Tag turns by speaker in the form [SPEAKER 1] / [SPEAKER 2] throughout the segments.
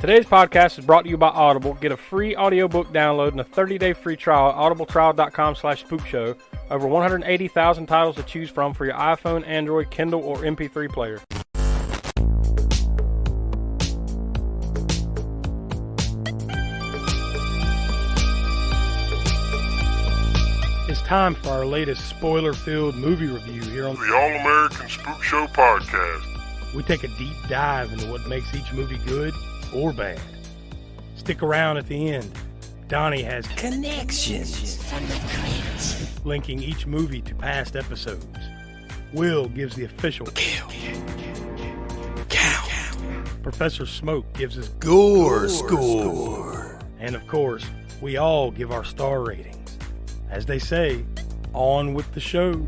[SPEAKER 1] Today's podcast is brought to you by Audible. Get a free audiobook download and a 30-day free trial at audibletrial.com/spookshow. Over 180,000 titles to choose from for your iPhone, Android, Kindle, or MP3 player. It's time for our latest spoiler-filled movie review here on
[SPEAKER 2] the All-American Spookshow podcast.
[SPEAKER 1] We take a deep dive into what makes each movie good or bad. Stick around at the end. Donnie has
[SPEAKER 3] connections from the credits,
[SPEAKER 1] linking each movie to past episodes. Will gives the official
[SPEAKER 3] count.
[SPEAKER 1] Professor Smoke gives us
[SPEAKER 3] gore score.
[SPEAKER 1] And of course, we all give our star ratings. As they say, on with the show.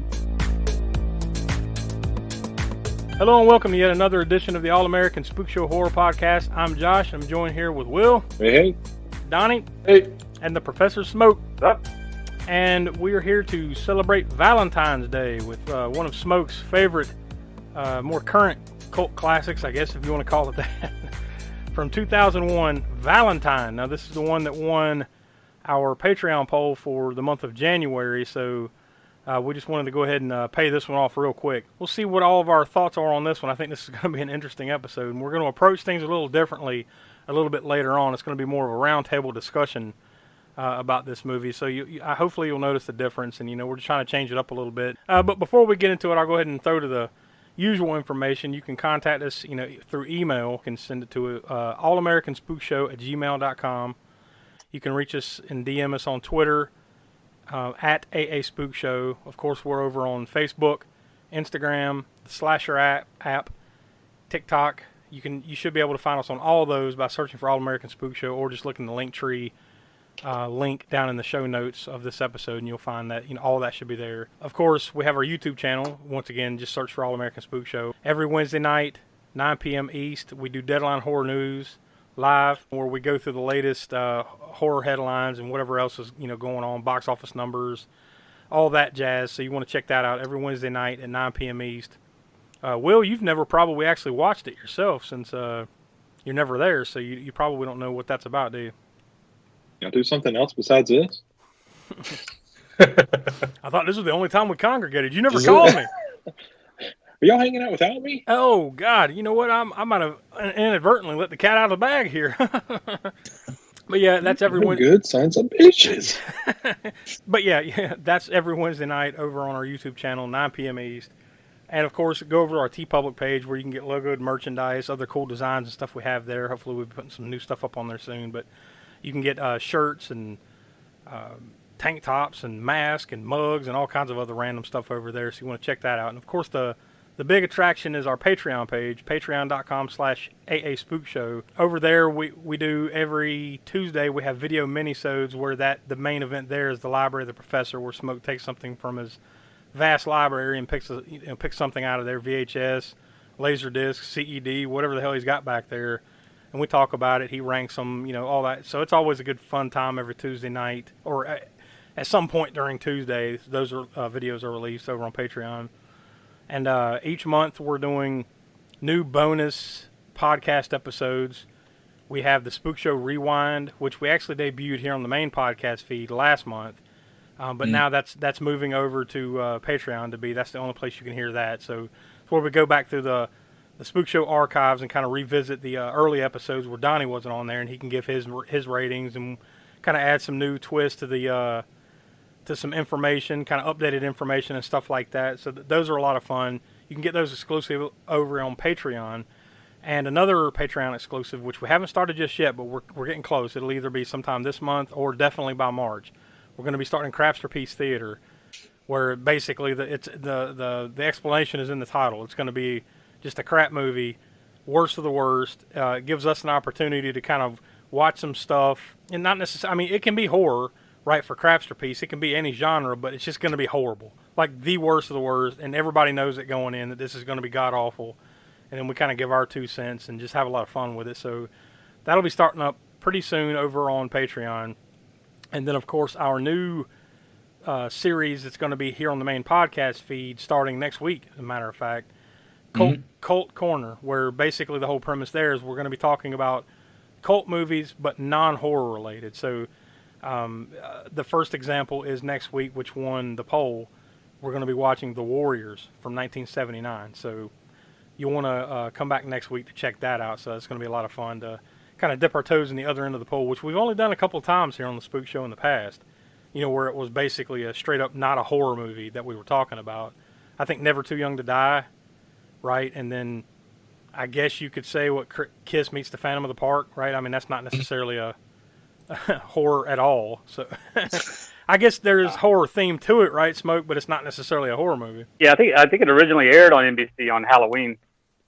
[SPEAKER 1] Hello and welcome to yet another edition of the All-American Spookshow Horror Podcast. I'm Josh. I'm joined here with Will.
[SPEAKER 4] Hey.
[SPEAKER 1] Donnie.
[SPEAKER 4] Hey.
[SPEAKER 1] And the Professor Smoke.
[SPEAKER 4] Up.
[SPEAKER 1] And we are here to celebrate Valentine's Day with one of Smoke's favorite, more current cult classics, I guess, if you want to call it that. From 2001, Valentine. Now, this is the one that won our Patreon poll for the month of January, so we just wanted to go ahead and pay this one off real quick. We'll see what all of our thoughts are on this one. I think this is going to be an interesting episode, and we're going to approach things a little differently a little bit later on. It's going to be more of a roundtable discussion about this movie, so hopefully you'll notice the difference, and we're just trying to change it up a little bit. But before we get into it, I'll go ahead and throw to the usual information. You can contact us through email. You can send it to allamericanspookshow@gmail.com. You can reach us and DM us on Twitter at AA Spookshow. Of course, we're over on Facebook, Instagram, the Slasher app, TikTok. You should be able to find us on all of those by searching for All American Spookshow, or just look in the Linktree link down in the show notes of this episode, and you'll find that all that should be there. Of course, we have our YouTube channel. Once again, just search for All American Spookshow. Every Wednesday night, 9 p.m. East, we do Deadline Horror News live, where we go through the latest horror headlines and whatever else is going on, box office numbers, all that jazz. So you want to check that out every Wednesday night at 9 p.m. East. Will, you've never probably actually watched it yourself, since you're never there, so you probably don't know what that's about, do you?
[SPEAKER 4] Y'all do something else besides this?
[SPEAKER 1] I thought this was the only time we congregated. You never called me.
[SPEAKER 4] Are y'all hanging out without me?
[SPEAKER 1] Oh, God. You know what? I might have inadvertently let the cat out of the bag here. But yeah, that's every Wednesday.
[SPEAKER 4] Good sons of bitches.
[SPEAKER 1] But yeah, that's every Wednesday night over on our YouTube channel, 9 p.m. East. And of course, go over to our TeePublic page where you can get logoed merchandise, other cool designs and stuff we have there. Hopefully we'll be putting some new stuff up on there soon. But you can get shirts and tank tops and masks and mugs and all kinds of other random stuff over there. So you want to check that out. And of course, the big attraction is our Patreon page, patreon.com/AASpookshow. Over there, we do every Tuesday, we have video minisodes where the main event there is the Library of the Professor, where Smoke takes something from his vast library and picks something out of there, VHS, Laserdisc, CED, whatever the hell he's got back there. And we talk about it. He ranks them, all that. So it's always a good fun time every Tuesday night, or at some point during Tuesday. Those videos are released over on Patreon. And each month we're doing new bonus podcast episodes. We have the Spook Show Rewind, which we actually debuted here on the main podcast feed last month. But now that's moving over to Patreon that's the only place you can hear that. So it's where we go back through the Spook Show archives and kind of revisit the early episodes where Donnie wasn't on there, and he can give his ratings and kind of add some new twists to some information, kind of updated information and stuff like that. So those are a lot of fun. You can get those exclusive over on Patreon. And another Patreon exclusive, which we haven't started just yet, but we're getting close. It'll either be sometime this month or definitely by March. We're going to be starting Crapster Piece Theater, where basically the explanation is in the title. It's going to be just a crap movie, worst of the worst. It gives us an opportunity to kind of watch some stuff, and not necessarily, it can be horror, right, for Crapster Piece. It can be any genre, but it's just going to be horrible. Like the worst of the worst, and everybody knows it going in that this is going to be god-awful. And then we kind of give our 2 cents and just have a lot of fun with it. So that'll be starting up pretty soon over on Patreon. And then, of course, our new series that's going to be here on the main podcast feed starting next week, as a matter of fact, Cult Corner, where basically the whole premise there is we're going to be talking about cult movies, but non-horror related. So the first example is next week, which won the poll. We're going to be watching The Warriors from 1979. So you'll want to come back next week to check that out. So it's going to be a lot of fun to kind of dip our toes in the other end of the poll, which we've only done a couple of times here on the Spook Show in the past. Where it was basically a straight up not a horror movie that we were talking about. I think Never Too Young to Die, right? And then I guess you could say what Kiss meets the Phantom of the Park, right? I mean, that's not necessarily a horror at all. So I guess there's horror theme to it, right, Smoke? But it's not necessarily a horror movie.
[SPEAKER 5] Yeah, I think it originally aired on NBC on Halloween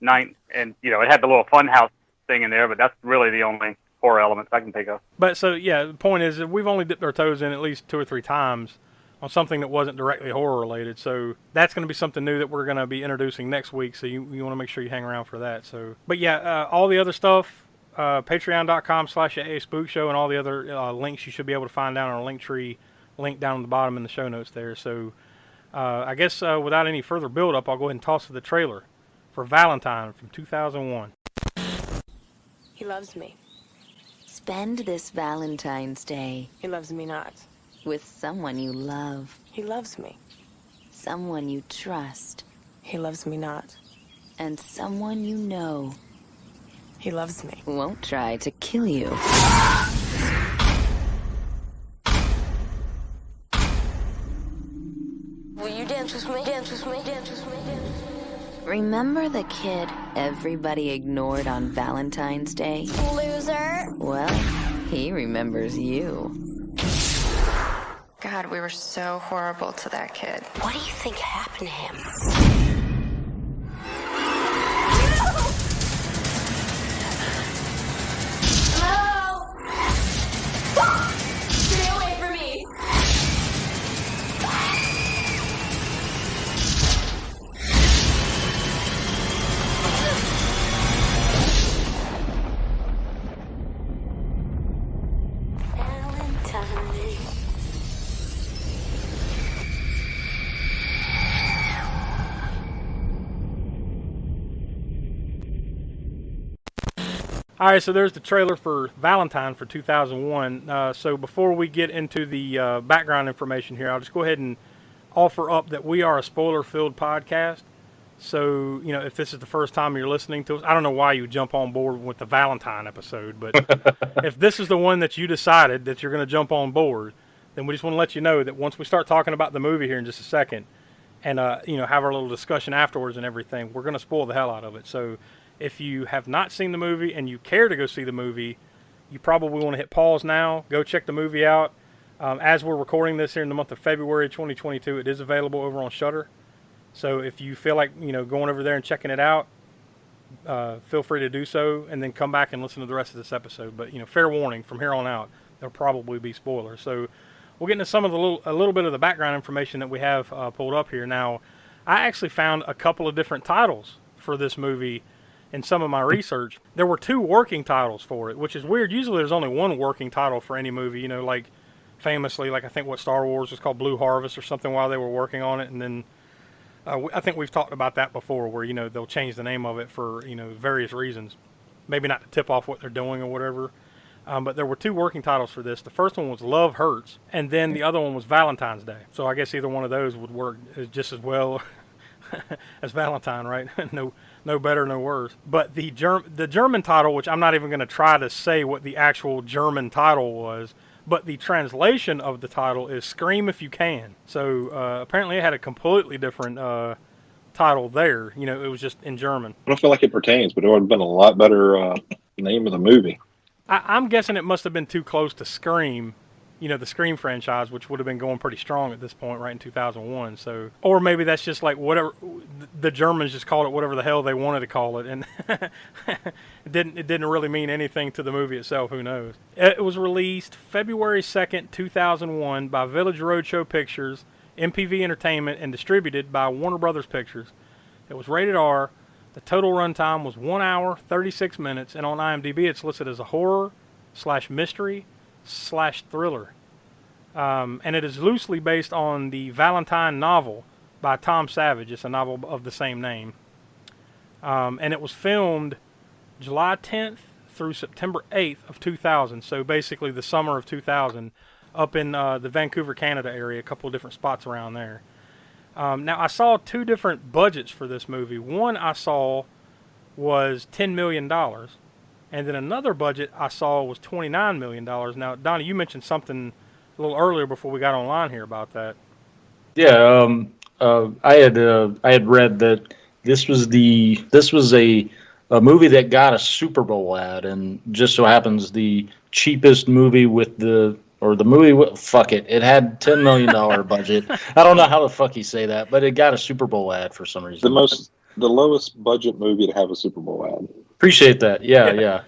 [SPEAKER 5] night, and it had the little funhouse thing in there, but that's really the only horror elements I can think of.
[SPEAKER 1] But so yeah, the point is that we've only dipped our toes in at least 2 or 3 times on something that wasn't directly horror related. So that's going to be something new that we're going to be introducing next week. So you want to make sure you hang around for that. So, but yeah, all the other stuff, patreon.com/AASpookShow and all the other links you should be able to find down on our link tree, link down at the bottom in the show notes there. So I guess without any further build up, I'll go ahead and toss to the trailer for Valentine from 2001.
[SPEAKER 6] He loves me.
[SPEAKER 7] Spend this Valentine's Day
[SPEAKER 6] He loves me not.
[SPEAKER 7] with someone you love,
[SPEAKER 6] He loves me.
[SPEAKER 7] someone you trust,
[SPEAKER 6] He loves me not.
[SPEAKER 7] and someone you know
[SPEAKER 6] He loves me.
[SPEAKER 7] won't try to kill you.
[SPEAKER 6] Will you dance with me? Dance with me? Dance with me? Dance with me?
[SPEAKER 7] Remember the kid everybody ignored on Valentine's Day?
[SPEAKER 6] Loser.
[SPEAKER 7] Well, he remembers you.
[SPEAKER 8] God, we were so horrible to that kid.
[SPEAKER 6] What do you think happened to him? Hello? Stay away from me. Valentine.
[SPEAKER 1] All right, so there's the trailer for Valentine for 2001. So before we get into the background information here, I'll just go ahead and offer up that we are a spoiler-filled podcast. So, if this is the first time you're listening to us, I don't know why you jump on board with the Valentine episode, but if this is the one that you decided that you're going to jump on board, then we just want to let you know that once we start talking about the movie here in just a second, and have our little discussion afterwards and everything, we're going to spoil the hell out of it. So if you have not seen the movie and you care to go see the movie, you probably want to hit pause now, go check the movie out. As we're recording this here in the month of February 2022, it is available over on Shudder. So if you feel like going over there and checking it out, feel free to do so, and then come back and listen to the rest of this episode. But fair warning, from here on out, there'll probably be spoilers. So we'll get into some of a little bit of the background information that we have pulled up here. Now, I actually found a couple of different titles for this movie in some of my research. There were 2 working titles for it, which is weird. Usually there's only 1 working title for any movie, like famously, like I think what Star Wars was called Blue Harvest or something while they were working on it, and then I think we've talked about that before where, they'll change the name of it for, various reasons. Maybe not to tip off what they're doing or whatever. But there were 2 working titles for this. The first one was Love Hurts, and then the other one was Valentine's Day. So I guess either one of those would work just as well as Valentine, right? No better, no worse. But the German title, which I'm not even going to try to say what the actual German title was, but the translation of the title is Scream If You Can. So apparently it had a completely different title there. It was just in German.
[SPEAKER 4] I don't feel like it pertains, but it would have been a lot better name of the movie.
[SPEAKER 1] I'm guessing it must have been too close to Scream, the Scream franchise, which would have been going pretty strong at this point, right in 2001. So, or maybe that's just like whatever the Germans just called it, whatever the hell they wanted to call it, and it didn't really mean anything to the movie itself. Who knows? It was released February 2nd, 2001, by Village Roadshow Pictures, MPV Entertainment, and distributed by Warner Brothers Pictures. It was rated R. The total runtime was 1 hour, 36 minutes, and on IMDb it's listed as a horror/mystery/thriller. And it is loosely based on the Valentine novel by Tom Savage. It's a novel of the same name. And it was filmed July 10th through September 8th of 2000. So basically the summer of 2000, up in the Vancouver, Canada area, a couple of different spots around there. Now I saw two different budgets for this movie. One I saw was $10 million. And then another budget I saw was $29 million. Now, Donnie, you mentioned something a little earlier before we got online here about that.
[SPEAKER 9] Yeah, I had read that this was a movie that got a Super Bowl ad, and just so happens the cheapest movie fuck it, it had $10 million budget. I don't know how the fuck you say that, but it got a Super Bowl ad for some reason.
[SPEAKER 4] The lowest budget movie to have a Super Bowl ad.
[SPEAKER 9] Appreciate that. Yeah.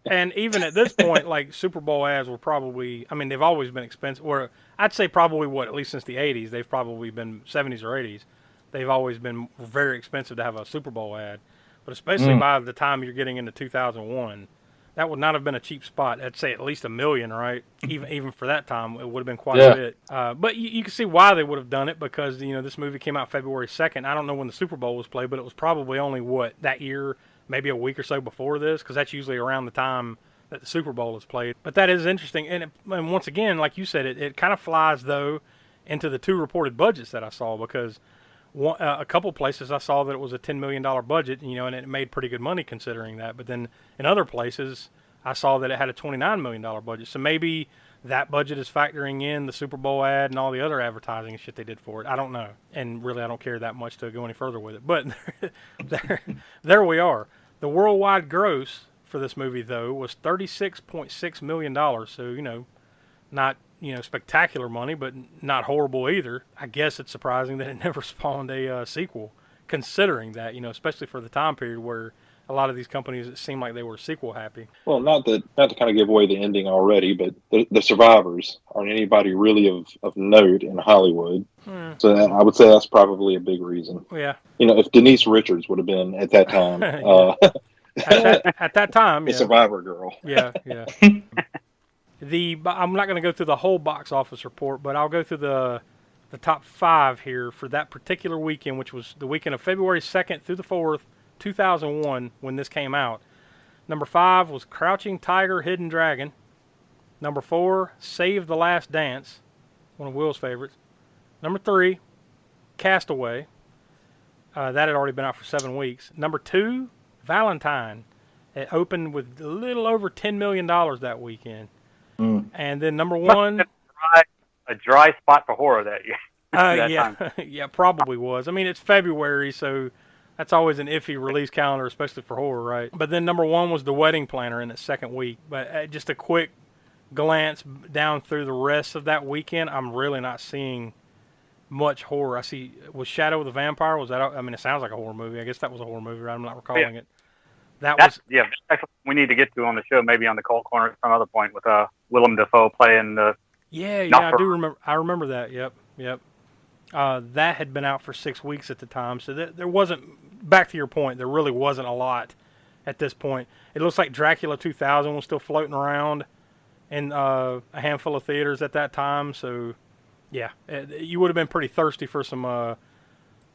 [SPEAKER 1] And even at this point, like, Super Bowl ads were probably, I mean, they've always been expensive. Or I'd say probably, at least since the 80s, they've probably been 70s or 80s. They've always been very expensive to have a Super Bowl ad. But especially by the time you're getting into 2001, that would not have been a cheap spot. I'd say at least $1 million, right? Even for that time, it would have been quite a bit. But you can see why they would have done it, because this movie came out February 2nd. I don't know when the Super Bowl was played, but it was probably only that year, maybe a week or so before this, because that's usually around the time that the Super Bowl is played. But that is interesting, and once again, like you said, it kind of flies though into the two reported budgets that I saw, because a couple places I saw that it was a $10 million budget, and it made pretty good money considering that. But then in other places, I saw that it had a $29 million budget. So maybe that budget is factoring in the Super Bowl ad and all the other advertising and shit they did for it. I don't know. And really, I don't care that much to go any further with it. But there we are. The worldwide gross for this movie, though, was $36.6 million. So, not spectacular money, but not horrible either. I guess it's surprising that it never spawned a sequel, considering that, especially for the time period where a lot of these companies, it seemed like they were sequel happy.
[SPEAKER 4] Well, not to kind of give away the ending already, but the survivors aren't anybody really of note in Hollywood. So I would say that's probably a big reason.
[SPEAKER 1] Yeah.
[SPEAKER 4] If Denise Richards would have been at that time,
[SPEAKER 1] at that time,
[SPEAKER 4] the survivor girl.
[SPEAKER 1] Yeah. I'm not going to go through the whole box office report, but I'll go through the top 5 here for that particular weekend, which was the weekend of February 2nd through the 4th, 2001, when this came out. Number 5 was Crouching Tiger, Hidden Dragon. Number 4, Save the Last Dance, one of Will's favorites. Number 3, Castaway. That had already been out for 7 weeks. Number 2, Valentine. It opened with a little over $10 million that weekend. And then number 1...
[SPEAKER 5] A dry spot for horror that year.
[SPEAKER 1] Time. Yeah, probably was. I mean, it's February, so that's always an iffy release calendar, especially for horror, right? But then number 1 was The Wedding Planner in its second week. But just a quick glance down through the rest of that weekend, I'm really not seeing much horror. I see, was Shadow of the Vampire, was that, I mean, it sounds like a horror movie. I guess that was a horror movie, right? I'm not recalling it. That's
[SPEAKER 5] we need to get to on the show, maybe on the Cold Corner at some other point, with Willem Dafoe playing the...
[SPEAKER 1] Yeah, I do remember. I remember that. Yep. That had been out for 6 weeks at the time, so there wasn't. Back to your point, there really wasn't a lot at this point. It looks like Dracula 2000 was still floating around in a handful of theaters at that time. So, yeah, you would have been pretty thirsty for some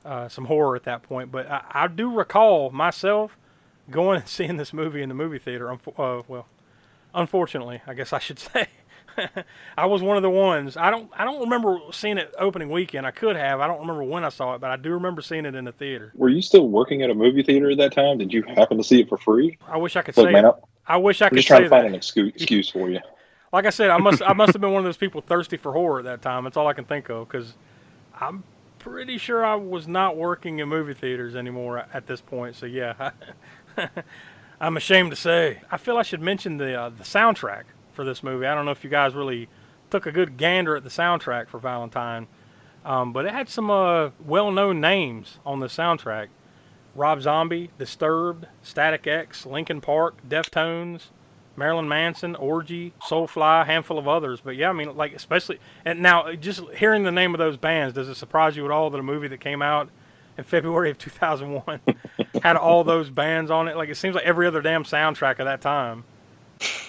[SPEAKER 1] horror at that point. But I do recall myself going and seeing this movie in the movie theater. Unfortunately, I guess I should say. I was one of the ones. I don't remember seeing it opening weekend. I could have. I don't remember when I saw it, but I do remember seeing it in the theater.
[SPEAKER 4] Were you still working at a movie theater at that time? Did you happen to see it for free?
[SPEAKER 1] I wish I could say that. I wish I could say that.
[SPEAKER 4] Just trying to find an excuse for you.
[SPEAKER 1] Like I said, I must have been one of those people thirsty for horror at that time. That's all I can think of, because I'm pretty sure I was not working in movie theaters anymore at this point. So yeah, I'm ashamed to say. I feel I should mention the soundtrack for this movie. I don't know if you guys really took a good gander at the soundtrack for Valentine, but it had some well-known names on the soundtrack. Rob Zombie, Disturbed, Static X, Linkin Park, Deftones, Marilyn Manson, Orgy, Soulfly, a handful of others. But yeah, I mean, like, especially, and now just hearing the name of those bands, does it surprise you at all that a movie that came out in February of 2001 had all those bands on it? Like, it seems like every other damn soundtrack of that time.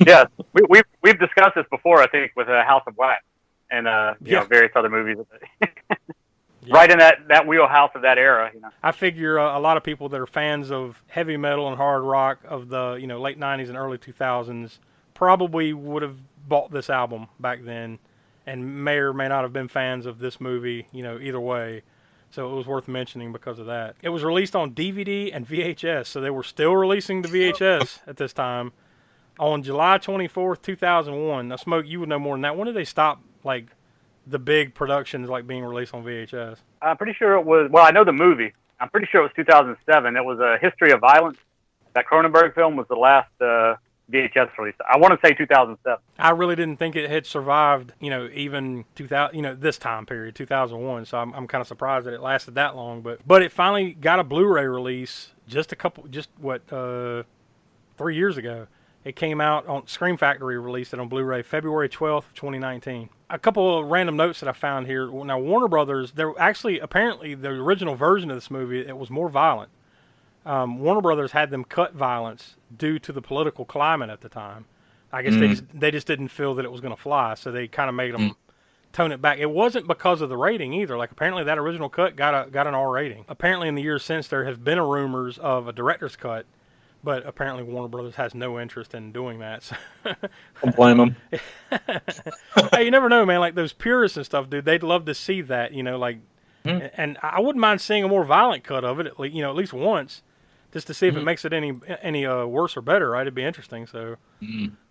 [SPEAKER 5] Yeah, we've discussed this before, I think, with House of Wax and various other movies. right in that wheelhouse of that era.
[SPEAKER 1] I figure a lot of people that are fans of heavy metal and hard rock of the late '90s and early 2000s probably would have bought this album back then, and may or may not have been fans of this movie. Either way. So it was worth mentioning because of that. It was released on DVD and VHS, so they were still releasing the VHS at this time. On July 24th, 2001. Now, Smoke, you would know more than that. When did they stop, the big productions, being released on VHS?
[SPEAKER 5] I'm pretty sure it was, I know the movie. I'm pretty sure it was 2007. It was A History of Violence. That Cronenberg film was the last VHS release. I want to say 2007.
[SPEAKER 1] I really didn't think it had survived, even 2000, this time period, 2001. So I'm kind of surprised that it lasted that long. But it finally got a Blu-ray release 3 years ago. It came out on Scream Factory, released it on Blu-ray February 12th, 2019. A couple of random notes that I found here. Now, Warner Brothers, apparently the original version of this movie, it was more violent. Warner Brothers had them cut violence due to the political climate at the time. I guess they just didn't feel that it was going to fly, so they kind of made them tone it back. It wasn't because of the rating either. Apparently that original cut got an R rating. Apparently in the years since there have been rumors of a director's cut, but apparently Warner Brothers has no interest in doing that. So.
[SPEAKER 9] Don't blame them.
[SPEAKER 1] Hey, you never know, man. Those purists and stuff, dude, they'd love to see that, and I wouldn't mind seeing a more violent cut of it, at least once. Just to see if it makes it any worse or better, right? It'd be interesting. So,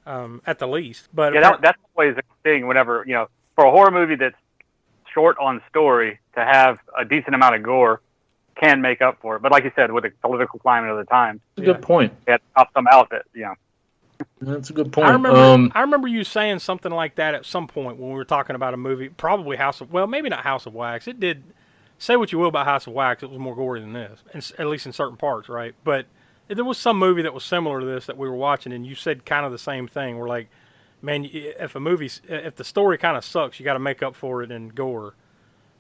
[SPEAKER 1] at the least, but
[SPEAKER 5] that's always a thing. Whenever for a horror movie that's short on story, to have a decent amount of gore can make up for it. But like you said, with the political climate of the time,
[SPEAKER 9] that's a good point.
[SPEAKER 5] They had to top some out of it.
[SPEAKER 9] That's a good point.
[SPEAKER 1] I remember you saying something like that at some point when we were talking about a movie, probably maybe not House of Wax. It did. Say what you will about House of Wax, it was more gory than this, at least in certain parts, right? But there was some movie that was similar to this that we were watching, and you said kind of the same thing. We're like, man, if the story kind of sucks, you got to make up for it in gore,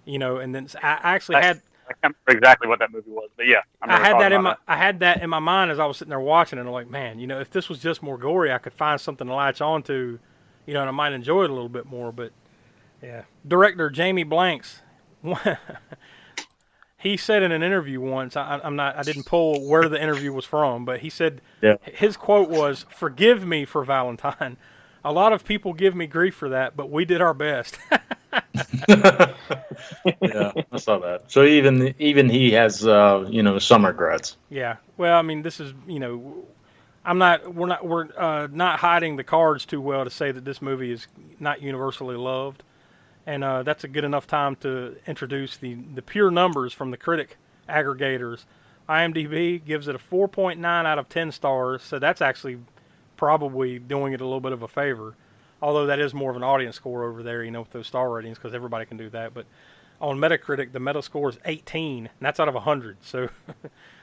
[SPEAKER 1] And then I actually
[SPEAKER 5] I can't remember exactly what that movie was, but yeah,
[SPEAKER 1] I had that in my mind as I was sitting there watching, and I'm like, man, if this was just more gory, I could find something to latch onto, and I might enjoy it a little bit more. But yeah, director Jamie Blanks. He said in an interview once, I didn't pull where the interview was from, but he said his quote was, "Forgive me for Valentine. A lot of people give me grief for that, but we did our best."
[SPEAKER 9] Yeah, I saw that. So even he has some regrets.
[SPEAKER 1] Yeah. Well, I mean, this is we're not hiding the cards too well to say that this movie is not universally loved. And that's a good enough time to introduce the pure numbers from the critic aggregators. IMDb gives it a 4.9 out of 10 stars, so that's actually probably doing it a little bit of a favor. Although that is more of an audience score over there, with those star ratings, because everybody can do that. But on Metacritic, the meta score is 18, and that's out of 100. So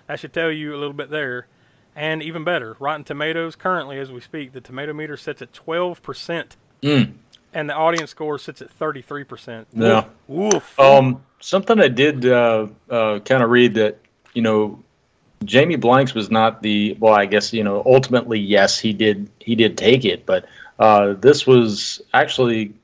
[SPEAKER 1] that should tell you a little bit there. And even better, Rotten Tomatoes, currently as we speak, the tomato meter sits at 12%. And the audience score sits at 33%.
[SPEAKER 9] Yeah.
[SPEAKER 1] Oof.
[SPEAKER 9] Something I did kind of read that, Jamie Blanks was not I guess, ultimately, yes, he did take it. But this was actually,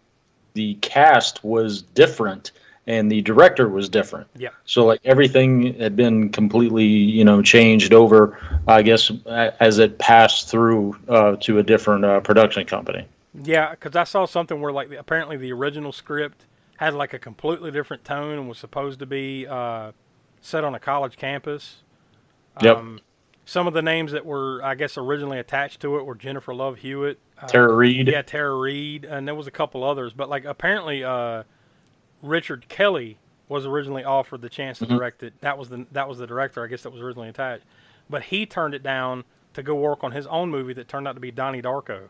[SPEAKER 9] the cast was different and the director was different.
[SPEAKER 1] Yeah.
[SPEAKER 9] So everything had been completely, changed over, I guess, as it passed through to a different production company.
[SPEAKER 1] Yeah, because I saw something where apparently the original script had a completely different tone and was supposed to be set on a college campus.
[SPEAKER 9] Yep.
[SPEAKER 1] Some of the names that were, I guess, originally attached to it were Jennifer Love Hewitt,
[SPEAKER 9] Tara Reid.
[SPEAKER 1] Yeah, Tara Reid, and there was a couple others. But apparently, Richard Kelly was originally offered the chance to direct it. That was the director, I guess, that was originally attached. But he turned it down to go work on his own movie that turned out to be Donnie Darko.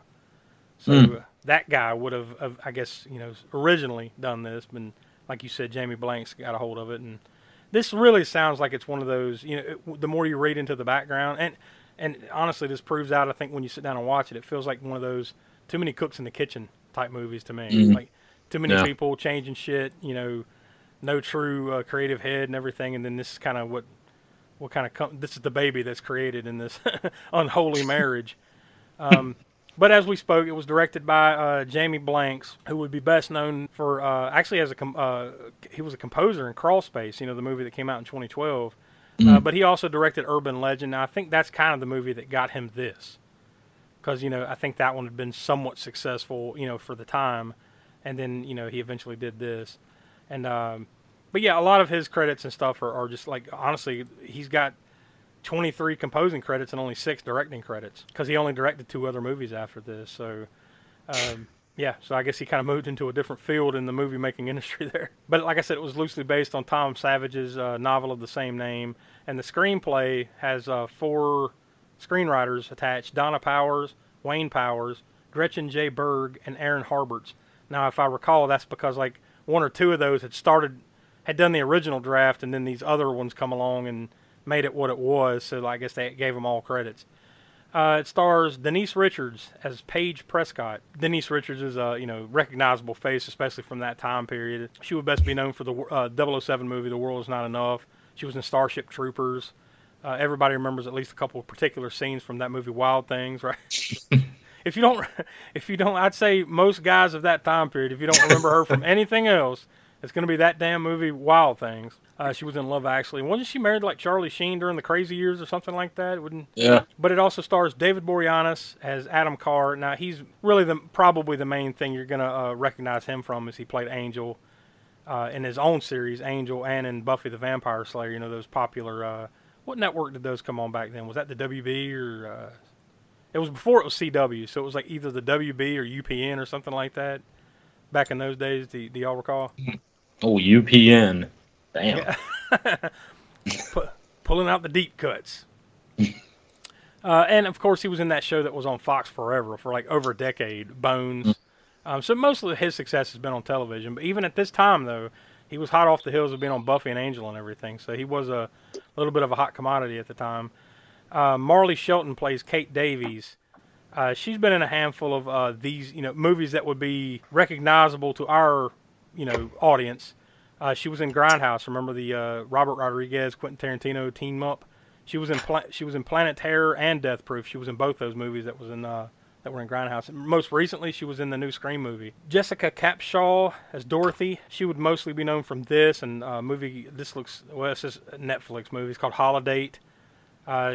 [SPEAKER 1] So that guy would have, I guess, originally done this, but like you said, Jamie Blanks got a hold of it, and this really sounds like it's one of those. The more you read into the background, and honestly, this proves out. I think when you sit down and watch it, it feels like one of those too many cooks in the kitchen type movies to me. Like too many people changing shit. No true creative head and everything, and then this is kind of what this is the baby that's created in this unholy marriage. But as we spoke, it was directed by Jamie Blanks, who would be best known for actually as he was a composer in Crawl Space, the movie that came out in 2012. But he also directed Urban Legend. Now, I think that's kind of the movie that got him this, because I think that one had been somewhat successful, for the time, and then he eventually did this, and but yeah, a lot of his credits and stuff are just like, honestly, he's got 23 composing credits and only 6 directing credits, because he only directed 2 other movies after this. So, yeah, so I guess he kind of moved into a different field in the movie making industry there. But like I said, it was loosely based on Tom Savage's novel of the same name, and the screenplay has 4 screenwriters attached: Donna Powers, Wayne Powers, Gretchen J. Berg, and Aaron Harberts. Now, if I recall, that's because like 1 or 2 of those had done the original draft, and then these other ones come along and made it what it was, so I guess they gave them all credits. It stars Denise Richards as Paige Prescott. Denise Richards is a recognizable face, especially from that time period. She would best be known for the 007 movie, The World Is Not Enough. She was in Starship Troopers. Everybody remembers at least a couple of particular scenes from that movie, Wild Things, right? If you don't, I'd say most guys of that time period, if you don't remember her from anything else, it's going to be that damn movie, Wild Things. She was in Love Actually. Wasn't she married to like Charlie Sheen during the Crazy Years or something like that?
[SPEAKER 9] Yeah.
[SPEAKER 1] But it also stars David Boreanaz as Adam Carr. Now, he's really probably the main thing you're going to recognize him from, is he played Angel in his own series, Angel, and in Buffy the Vampire Slayer, those popular... what network did those come on back then? Was that the WB or... It was before it was CW, so it was like either the WB or UPN or something like that back in those days. Do y'all recall?
[SPEAKER 9] Oh, UPN. Damn.
[SPEAKER 1] Yeah. Pulling out the deep cuts. And, of course, he was in that show that was on Fox forever, for like over a decade, Bones. So most of his success has been on television. But even at this time, though, he was hot off the heels of being on Buffy and Angel and everything. So he was a little bit of a hot commodity at the time. Marley Shelton plays Kate Davies. She's been in a handful of these, movies that would be recognizable to our, audience. She was in Grindhouse. Remember the Robert Rodriguez, Quentin Tarantino team up? She was in Planet Terror and Death Proof. She was in both those movies that were in Grindhouse. And most recently, she was in the new Scream movie. Jessica Capshaw as Dorothy. She would mostly be known from this and movie. It's a Netflix movie. It's called Holidate.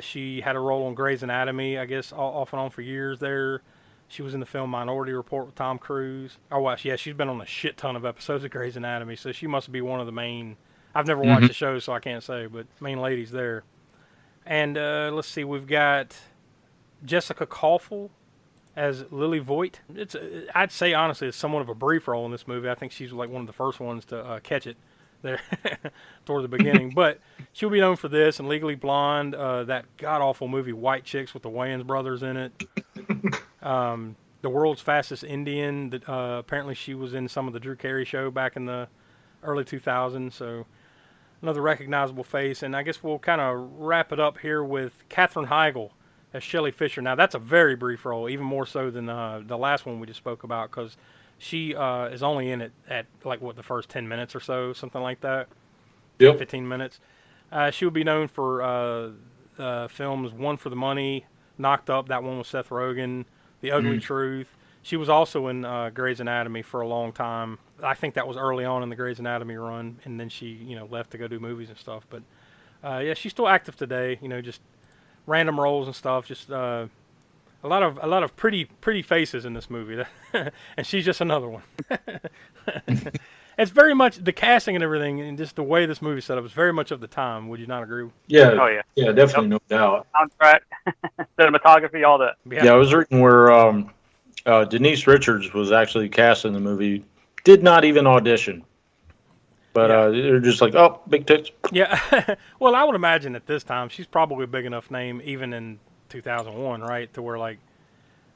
[SPEAKER 1] She had a role on Grey's Anatomy, I guess, off and on for years there. She was in the film Minority Report with Tom Cruise. Oh, well, yeah, she's been on a shit ton of episodes of Grey's Anatomy, so she must be one of the main... I've never watched the show, so I can't say, but main ladies there. And let's see, we've got Jessica Kaufel as Lily Voigt. I'd say, honestly, it's somewhat of a brief role in this movie. I think she's like one of the first ones to catch it there toward the beginning. But she'll be known for this and Legally Blonde, that god-awful movie White Chicks with the Wayans brothers in it. The World's Fastest Indian. Apparently she was in some of the Drew Carey show back in the early 2000s. So another recognizable face. And I guess we'll kind of wrap it up here with Katherine Heigl as Shelly Fisher. Now, that's a very brief role, even more so than the last one we just spoke about, because she is only in it at, like, the first 10 minutes or so, something like that.
[SPEAKER 9] Yep.
[SPEAKER 1] 15 minutes. She would be known for films One for the Money, Knocked Up, that one with Seth Rogen, The Ugly Truth. She was also in Grey's Anatomy for a long time. I think that was early on in the Grey's Anatomy run, and then she, left to go do movies and stuff. But, yeah, she's still active today, just random roles and stuff, just... a lot of pretty faces in this movie, and she's just another one. It's very much the casting and everything, and just the way this movie's set up is very much of the time. Would you not agree?
[SPEAKER 9] Yeah.
[SPEAKER 5] Oh yeah.
[SPEAKER 9] Yeah, definitely, no doubt.
[SPEAKER 5] Soundtrack, cinematography, all that.
[SPEAKER 9] Yeah, I was reading where Denise Richards was actually cast in the movie. Did not even audition. But they're just like, oh, big tits.
[SPEAKER 1] Yeah. Well, I would imagine at this time she's probably a big enough name, even in 2001, right, to where like,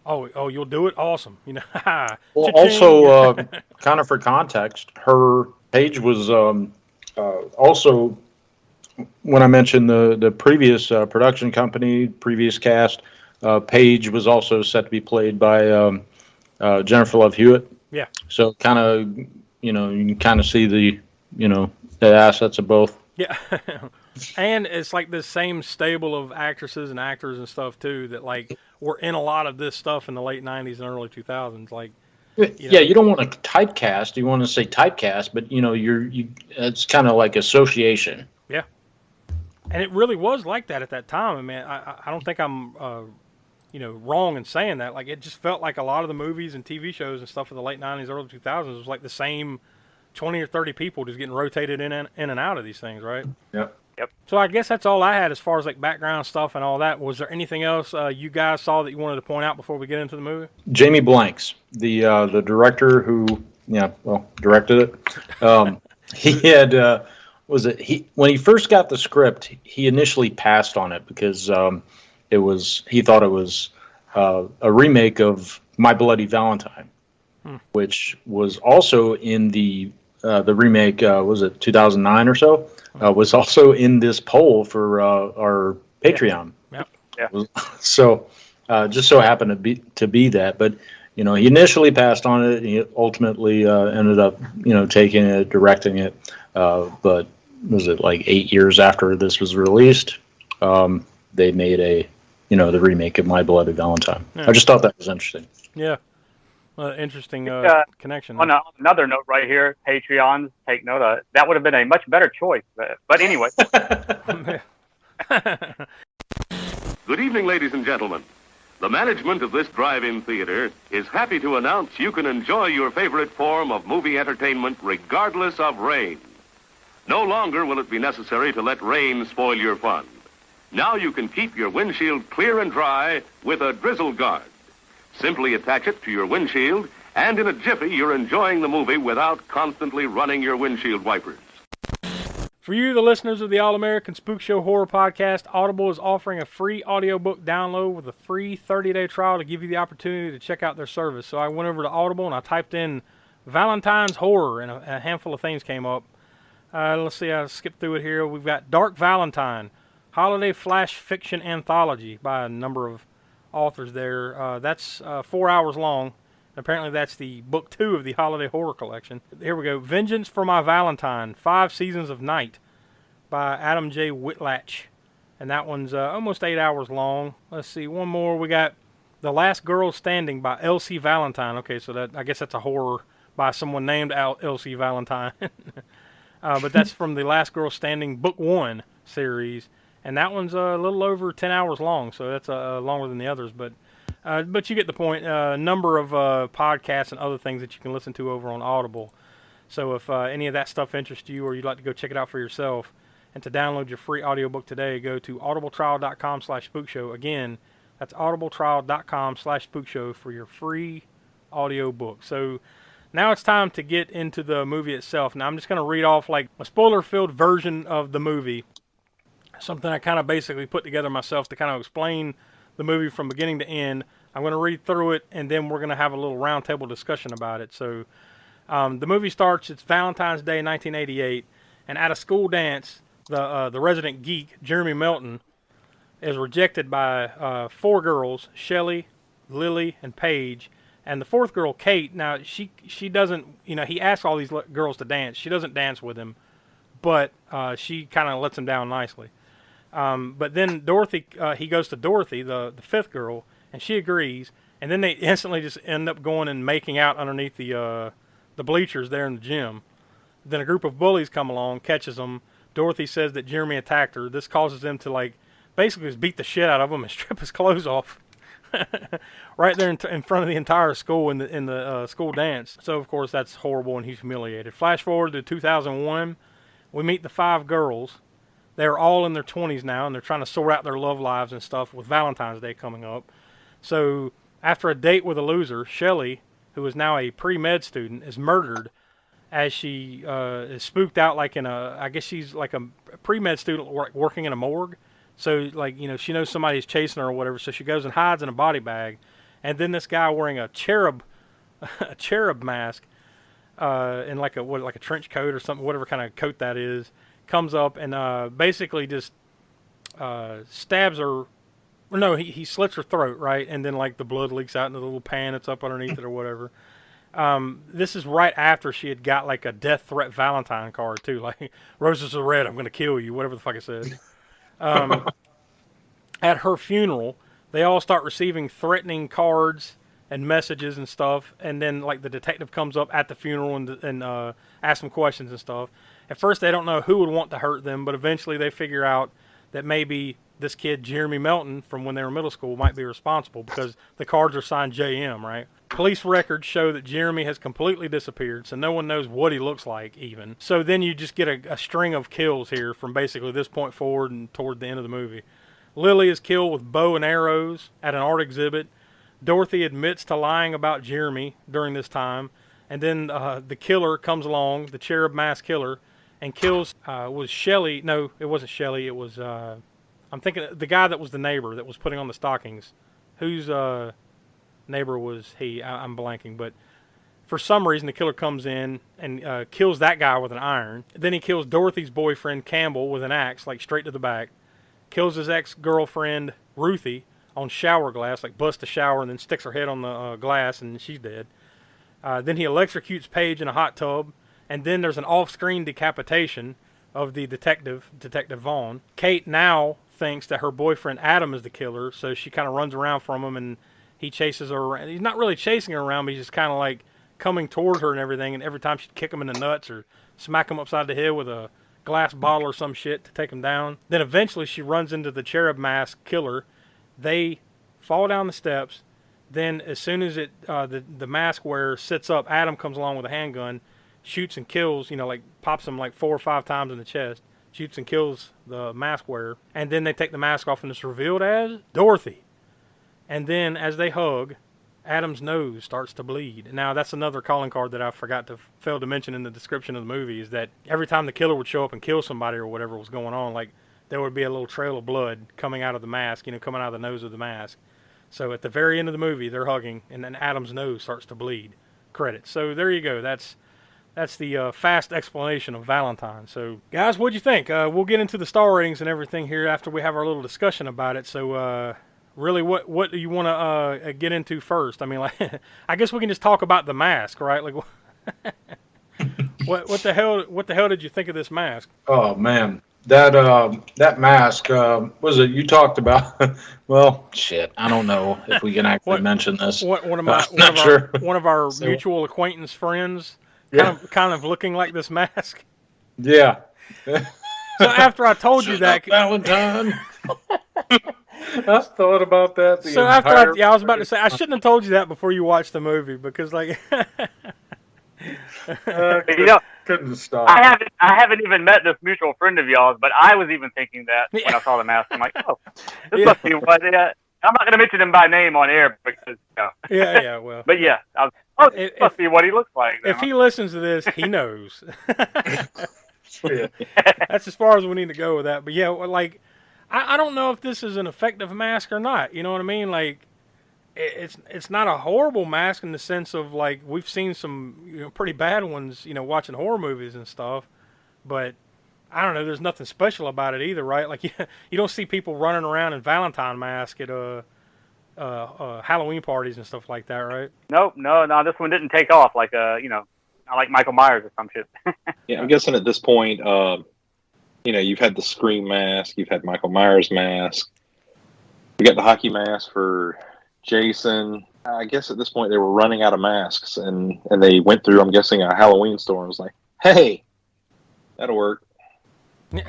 [SPEAKER 1] oh, you'll do it, awesome, Well,
[SPEAKER 9] also, kind of for context, her page was also, when I mentioned the previous production company, previous cast, Paige was also set to be played by Jennifer Love Hewitt.
[SPEAKER 1] Yeah.
[SPEAKER 9] So kind of, you can kind of see the assets of both.
[SPEAKER 1] Yeah. And it's like this same stable of actresses and actors and stuff too that like were in a lot of this stuff in the late 90s and early 2000s. Like,
[SPEAKER 9] you don't want to typecast. You want to say typecast, but it's kind of like association.
[SPEAKER 1] Yeah, and it really was like that at that time. I mean, I don't think I'm wrong in saying that. Like, it just felt like a lot of the movies and TV shows and stuff in the late 90s, early 2000s was like the same 20 or 30 people just getting rotated in and out of these things, right?
[SPEAKER 9] Yep.
[SPEAKER 1] So I guess that's all I had as far as like background stuff and all that. Was there anything else you guys saw that you wanted to point out before we get into the movie?
[SPEAKER 9] Jamie Blanks, the director who directed it. He had when he first got the script, he initially passed on it because he thought it was a remake of My Bloody Valentine, which was also in the remake. Was it 2009 or so? Was also in this poll for our Patreon.
[SPEAKER 5] Yeah.
[SPEAKER 9] So just so happened to be that, but he initially passed on it. And he ultimately ended up taking it, directing it. But was it like 8 years after this was released? They made the remake of My Bloody Valentine. Yeah. I just thought that was interesting.
[SPEAKER 1] Yeah. Interesting connection.
[SPEAKER 5] On another note right here, Patreons, take note. That would have been a much better choice. But anyway.
[SPEAKER 10] Good evening, ladies and gentlemen. The management of this drive-in theater is happy to announce you can enjoy your favorite form of movie entertainment regardless of rain. No longer will it be necessary to let rain spoil your fun. Now you can keep your windshield clear and dry with a drizzle guard. Simply attach it to your windshield, and in a jiffy, you're enjoying the movie without constantly running your windshield wipers.
[SPEAKER 1] For you, the listeners of the All-American Spook Show Horror Podcast, Audible is offering a free audiobook download with a free 30-day trial to give you the opportunity to check out their service. So I went over to Audible and I typed in Valentine's Horror, and a handful of things came up. Let's see, I'll skip through it here. We've got Dark Valentine, Holiday Flash Fiction Anthology by a number of authors there. That's 4 hours long. Apparently that's the book 2 of the Holiday Horror Collection. Here we go. Vengeance for My Valentine, 5 Seasons of Night by Adam J. Whitlatch. And that one's almost 8 hours long. Let's see, one more. We got The Last Girl Standing by Elsie Valentine. Okay, so I guess that's a horror by someone named Elsie Valentine. But that's from the Last Girl Standing Book 1 series. And that one's a little over 10 hours long, so that's longer than the others. But you get the point. A number of podcasts and other things that you can listen to over on Audible. So if any of that stuff interests you or you'd like to go check it out for yourself, and to download your free audiobook today, go to audibletrial.com/spookshow. Again, that's audibletrial.com/spookshow for your free audiobook. So now it's time to get into the movie itself. Now I'm just going to read off like a spoiler-filled version of the movie. Something I kind of basically put together myself to kind of explain the movie from beginning to end. I'm going to read through it, and then we're going to have a little roundtable discussion about it. So the movie starts, it's Valentine's Day 1988, and at a school dance, the resident geek, Jeremy Melton, is rejected by 4 girls, Shelly, Lily, and Paige. And the 4th girl, Kate, now she doesn't, he asks all these girls to dance. She doesn't dance with him, but she kind of lets him down nicely. But then Dorothy, he goes to Dorothy, the 5th girl, and she agrees. And then they instantly just end up going and making out underneath the bleachers there in the gym. Then a group of bullies come along, catches them. Dorothy says that Jeremy attacked her. This causes them to basically just beat the shit out of him and strip his clothes off. Right there in front of the entire school in the school dance. So of course that's horrible and he's humiliated. Flash forward to 2001, we meet the 5 girls. They're all in their 20s now, and they're trying to sort out their love lives and stuff with Valentine's Day coming up. So after a date with a loser, Shelly, who is now a pre-med student, is murdered as she is spooked out I guess she's like a pre-med student working in a morgue. So she knows somebody's chasing her or whatever, so she goes and hides in a body bag. And then this guy wearing a cherub mask in like a trench coat or something, whatever kind of coat that is, comes up and basically just stabs her. No, he slits her throat, right? And then the blood leaks out into the little pan that's up underneath it or whatever. This is right after she had got a death threat Valentine card too, roses are red, I'm going to kill you, whatever the fuck it said. At her funeral, they all start receiving threatening cards and messages and stuff, and then like the detective comes up at the funeral and asks them questions and stuff. At first they don't know who would want to hurt them, but eventually they figure out that maybe this kid Jeremy Melton from when they were in middle school might be responsible because the cards are signed JM, right? Police records show that Jeremy has completely disappeared, so no one knows what he looks like even. So then you just get a string of kills here from basically this point forward and toward the end of the movie. Lily is killed with bow and arrows at an art exhibit. Dorothy admits to lying about Jeremy during this time, and then the killer comes along, the cherub mask killer, and kills, was Shelly, no, it wasn't Shelly, it was, I'm thinking the guy that was the neighbor that was putting on the stockings. Whose neighbor was he? I'm blanking, but for some reason the killer comes in and kills that guy with an iron. Then he kills Dorothy's boyfriend, Campbell, with an axe, like straight to the back. Kills his ex-girlfriend, Ruthie, on shower glass, like busts the shower and then sticks her head on the glass and she's dead. Then he electrocutes Paige in a hot tub, and then there's an off-screen decapitation of the Detective Vaughn. Kate now thinks that her boyfriend Adam is the killer, so she kind of runs around from him and he chases her around. He's not really chasing her around, but he's just kind of like coming toward her and everything, and every time she'd kick him in the nuts or smack him upside the head with a glass bottle or some shit to take him down. Then eventually she runs into the cherub mask killer. They fall down the steps. Then as soon as the mask wearer sits up, Adam comes along with a handgun, shoots and kills, like pops him like 4 or 5 times in the chest, shoots and kills the mask wearer. And then they take the mask off and it's revealed as Dorothy. And then as they hug, Adam's nose starts to bleed. Now that's another calling card that I failed to mention in the description of the movie, is that every time the killer would show up and kill somebody or whatever was going on, like there would be a little trail of blood coming out of the mask, coming out of the nose of the mask. So at the very end of the movie, they're hugging, and then Adam's nose starts to bleed. Credits. So there you go. That's the fast explanation of Valentine. So guys, what'd you think? We'll get into the star ratings and everything here after we have our little discussion about it. So really, what do you want to get into first? I mean, like, I guess we can just talk about the mask, right? Like, what the hell did you think of this mask?
[SPEAKER 9] Oh man, that mask was it you talked about? Well, shit, I don't know if we can actually mention this.
[SPEAKER 1] One of our mutual acquaintance friends, kind of looking like this mask.
[SPEAKER 9] Yeah.
[SPEAKER 1] So after I told you that,
[SPEAKER 9] Valentine. I thought about that.
[SPEAKER 1] So after I was about to say, I shouldn't have told you that before you watched the movie, because like,
[SPEAKER 9] couldn't stop.
[SPEAKER 5] I haven't even met this mutual friend of y'all's, but I was even thinking that when I saw the mask. I'm like, oh, this must be what. I'm not going to mention him by name on air because.
[SPEAKER 1] Yeah, well.
[SPEAKER 5] But yeah, this must be what he looks like. Now.
[SPEAKER 1] If he listens to this, he knows. That's as far as we need to go with that. But yeah, like, I don't know if this is an effective mask or not. You know what I mean? Like, it's not a horrible mask in the sense of, like, we've seen some pretty bad ones, watching horror movies and stuff. But I don't know. There's nothing special about it either, right? Like, you don't see people running around in Valentine mask at Halloween parties and stuff like that, right?
[SPEAKER 5] Nope, no. This one didn't take off like I like Michael Myers or some shit.
[SPEAKER 4] Yeah, I'm guessing at this point, you've had the Scream mask, you've had Michael Myers mask, you got the hockey mask for Jason. I guess at this point they were running out of masks, and they went through, I'm guessing, a Halloween store and was like, "Hey, that'll work."
[SPEAKER 9] No,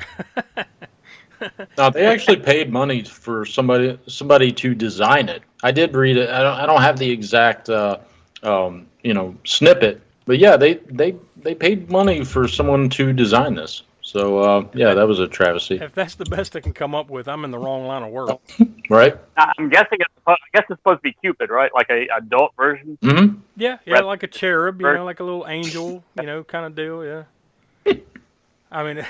[SPEAKER 9] they actually paid money for somebody to design it. I did read it. I don't have the exact snippet, but yeah, they paid money for someone to design this. So yeah, that was a travesty.
[SPEAKER 1] If that's the best they can come up with, I'm in the wrong line of work.
[SPEAKER 9] Right?
[SPEAKER 5] I'm guessing it's supposed to be Cupid, right? Like a adult version.
[SPEAKER 9] Mm-hmm.
[SPEAKER 1] Yeah, like a cherub, like a little angel, kind of deal. Yeah. I mean.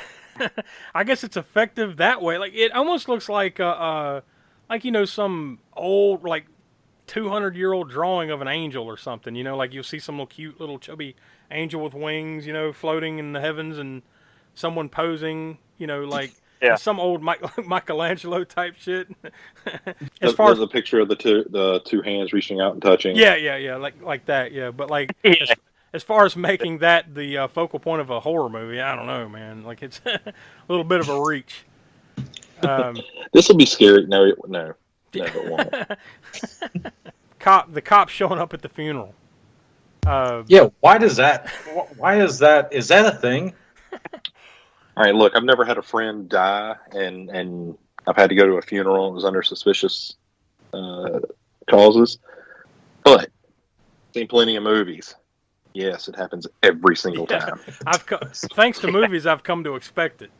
[SPEAKER 1] I guess it's effective that way. Like, it almost looks like some old, like, 200-year-old drawing of an angel or something. Like you'll see some little cute little chubby angel with wings, floating in the heavens, and someone posing, like some old Michelangelo type shit. As far as
[SPEAKER 4] a picture of the two hands reaching out and touching.
[SPEAKER 1] Yeah, like that. Yeah, but like. As far as making that the focal point of a horror movie, I don't know, man. Like, it's a little bit of a reach.
[SPEAKER 4] This will be scary. No. No, it won't.
[SPEAKER 1] The cop showing up at the funeral.
[SPEAKER 9] Yeah, why does that? Why is that? Is that a thing?
[SPEAKER 4] All right, look, I've never had a friend die, and I've had to go to a funeral. It was under suspicious causes, but seen plenty of movies. Yes, it happens every single time.
[SPEAKER 1] Thanks to movies, I've come to expect it.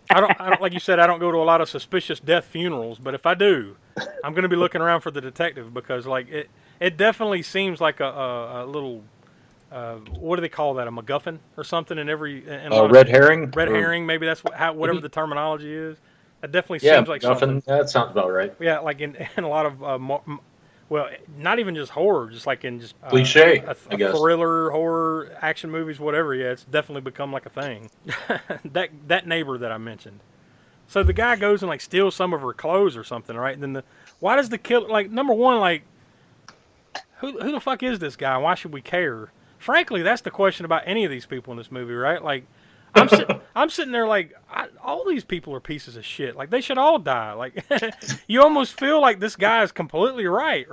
[SPEAKER 1] I don't like you said, I don't go to a lot of suspicious death funerals, but if I do, I'm going to be looking around for the detective because like it definitely seems like a little what do they call that, a MacGuffin or something in every
[SPEAKER 9] red herring.
[SPEAKER 1] Red herring, maybe that's whatever the terminology is. It definitely seems like
[SPEAKER 9] MacGuffin,
[SPEAKER 1] something.
[SPEAKER 9] that sounds about right.
[SPEAKER 1] Yeah, like in a lot of well, not even just horror, just like in just
[SPEAKER 9] cliche,
[SPEAKER 1] I guess. Thriller, horror, action movies, whatever. Yeah, it's definitely become like a thing. that neighbor that I mentioned. So the guy goes and like steals some of her clothes or something, right? And then why does the killer, like, number one, like who the fuck is this guy? Why should we care? Frankly, that's the question about any of these people in this movie, right? Like, I'm sitting there like, all these people are pieces of shit. Like, they should all die. Like, you almost feel like this guy is completely right?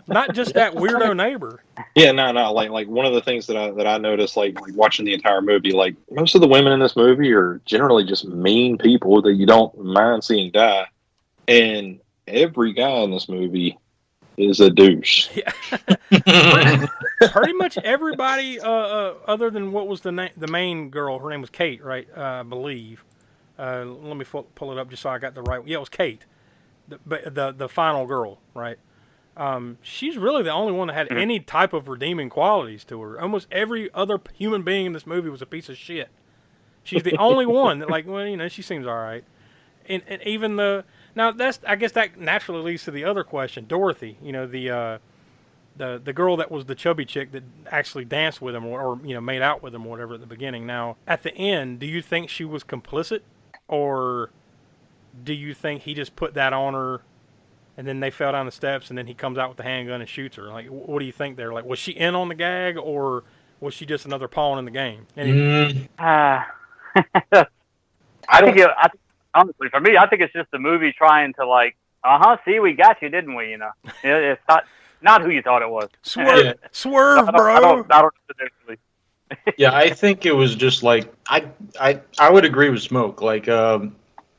[SPEAKER 1] Not just that weirdo neighbor.
[SPEAKER 4] Yeah, no. Like one of the things that I noticed, like watching the entire movie, like most of the women in this movie are generally just mean people that you don't mind seeing die, and every guy in this movie is a douche.
[SPEAKER 1] Yeah. Pretty much everybody, other than what was the main girl. Her name was Kate, right? I believe. Let me pull it up just so I got the right. Yeah, it was Kate, the final girl, right? She's really the only one that had any type of redeeming qualities to her. Almost every other human being in this movie was a piece of shit. She's the only one that, like, well, you know, she seems all right. And even now I guess that naturally leads to the other question. Dorothy, you know, the girl that was the chubby chick that actually danced with him or you know made out with him or whatever at the beginning. Now at the end, do you think she was complicit, or do you think he just put that on her? And then they fell down the steps, and then he comes out with the handgun and shoots her. Like, what do you think there? Like, was she in on the gag, or was she just another pawn in the game?
[SPEAKER 5] I think honestly, for me, I think it's just the movie trying to like, see, we got you, didn't we? You know, it's not who you thought it was.
[SPEAKER 1] Swerve, bro.
[SPEAKER 5] I don't particularly.
[SPEAKER 9] Yeah, I think it was just like I would agree with Smoke. Like, yeah,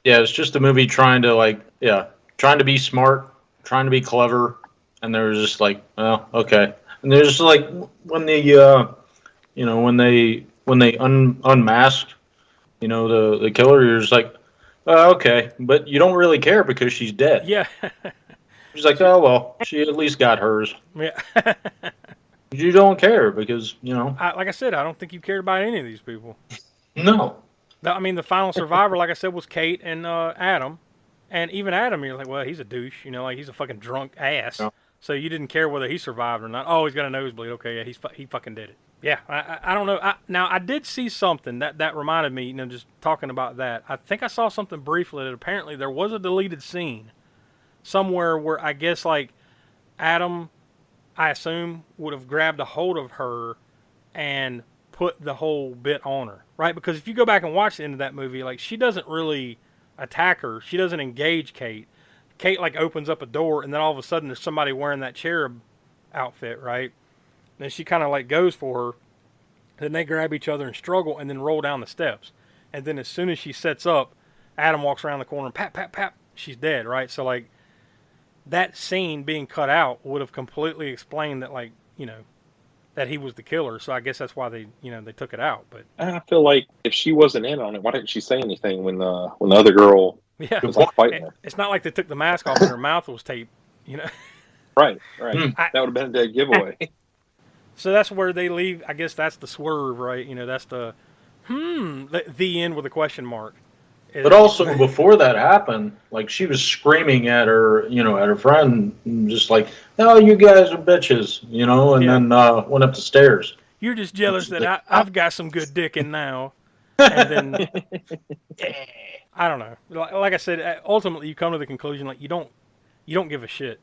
[SPEAKER 9] it's just a movie trying to be smart, trying to be clever, and they were just like, oh, okay. And there's just like when they, when they unmasked, you know, the killer, you're just like, oh, okay, but you don't really care because she's dead.
[SPEAKER 1] Yeah.
[SPEAKER 9] She's like, oh well, she at least got hers.
[SPEAKER 1] Yeah.
[SPEAKER 9] You don't care because you know.
[SPEAKER 1] Like I said, I don't think you cared about any of these people.
[SPEAKER 9] No.
[SPEAKER 1] I mean, the final survivor, like I said, was Kate and Adam. And even Adam, you're like, well, he's a douche, you know, like he's a fucking drunk ass. Yeah. So you didn't care whether he survived or not. Oh, he's got a nosebleed. Okay, yeah, he fucking did it. Yeah, I don't know. Now, I did see something that reminded me, you know, just talking about that. I think I saw something briefly that apparently there was a deleted scene somewhere where I guess like Adam, I assume, would have grabbed a hold of her and put the whole bit on her, right? Because if you go back and watch the end of that movie, like she doesn't really attack her. She doesn't engage Kate. Kate like opens up a door and then all of a sudden there's somebody wearing that cherub outfit, right? Then she kind of like goes for her. Then they grab each other and struggle and then roll down the steps. And then as soon as she sets up, Adam walks around the corner and pap, pap, pap, she's dead, right? So like that scene being cut out would have completely explained that, like, you know, that he was the killer. So I guess that's why they took it out. But
[SPEAKER 4] I feel like if she wasn't in on it, why didn't she say anything when the other girl was like fighting her?
[SPEAKER 1] It's not like they took the mask off and her mouth was taped, you know.
[SPEAKER 4] Right. That would have been a dead giveaway.
[SPEAKER 1] So that's where they leave. I guess that's the swerve, right? You know, that's the end with a question mark.
[SPEAKER 9] But also before that happened, like she was screaming at her, you know, at her friend, just like, "Oh, you guys are bitches," you know, and then went up the stairs.
[SPEAKER 1] You're just jealous that I've got some good dicking now, and then I don't know. Like I said, ultimately you come to the conclusion like you don't give a shit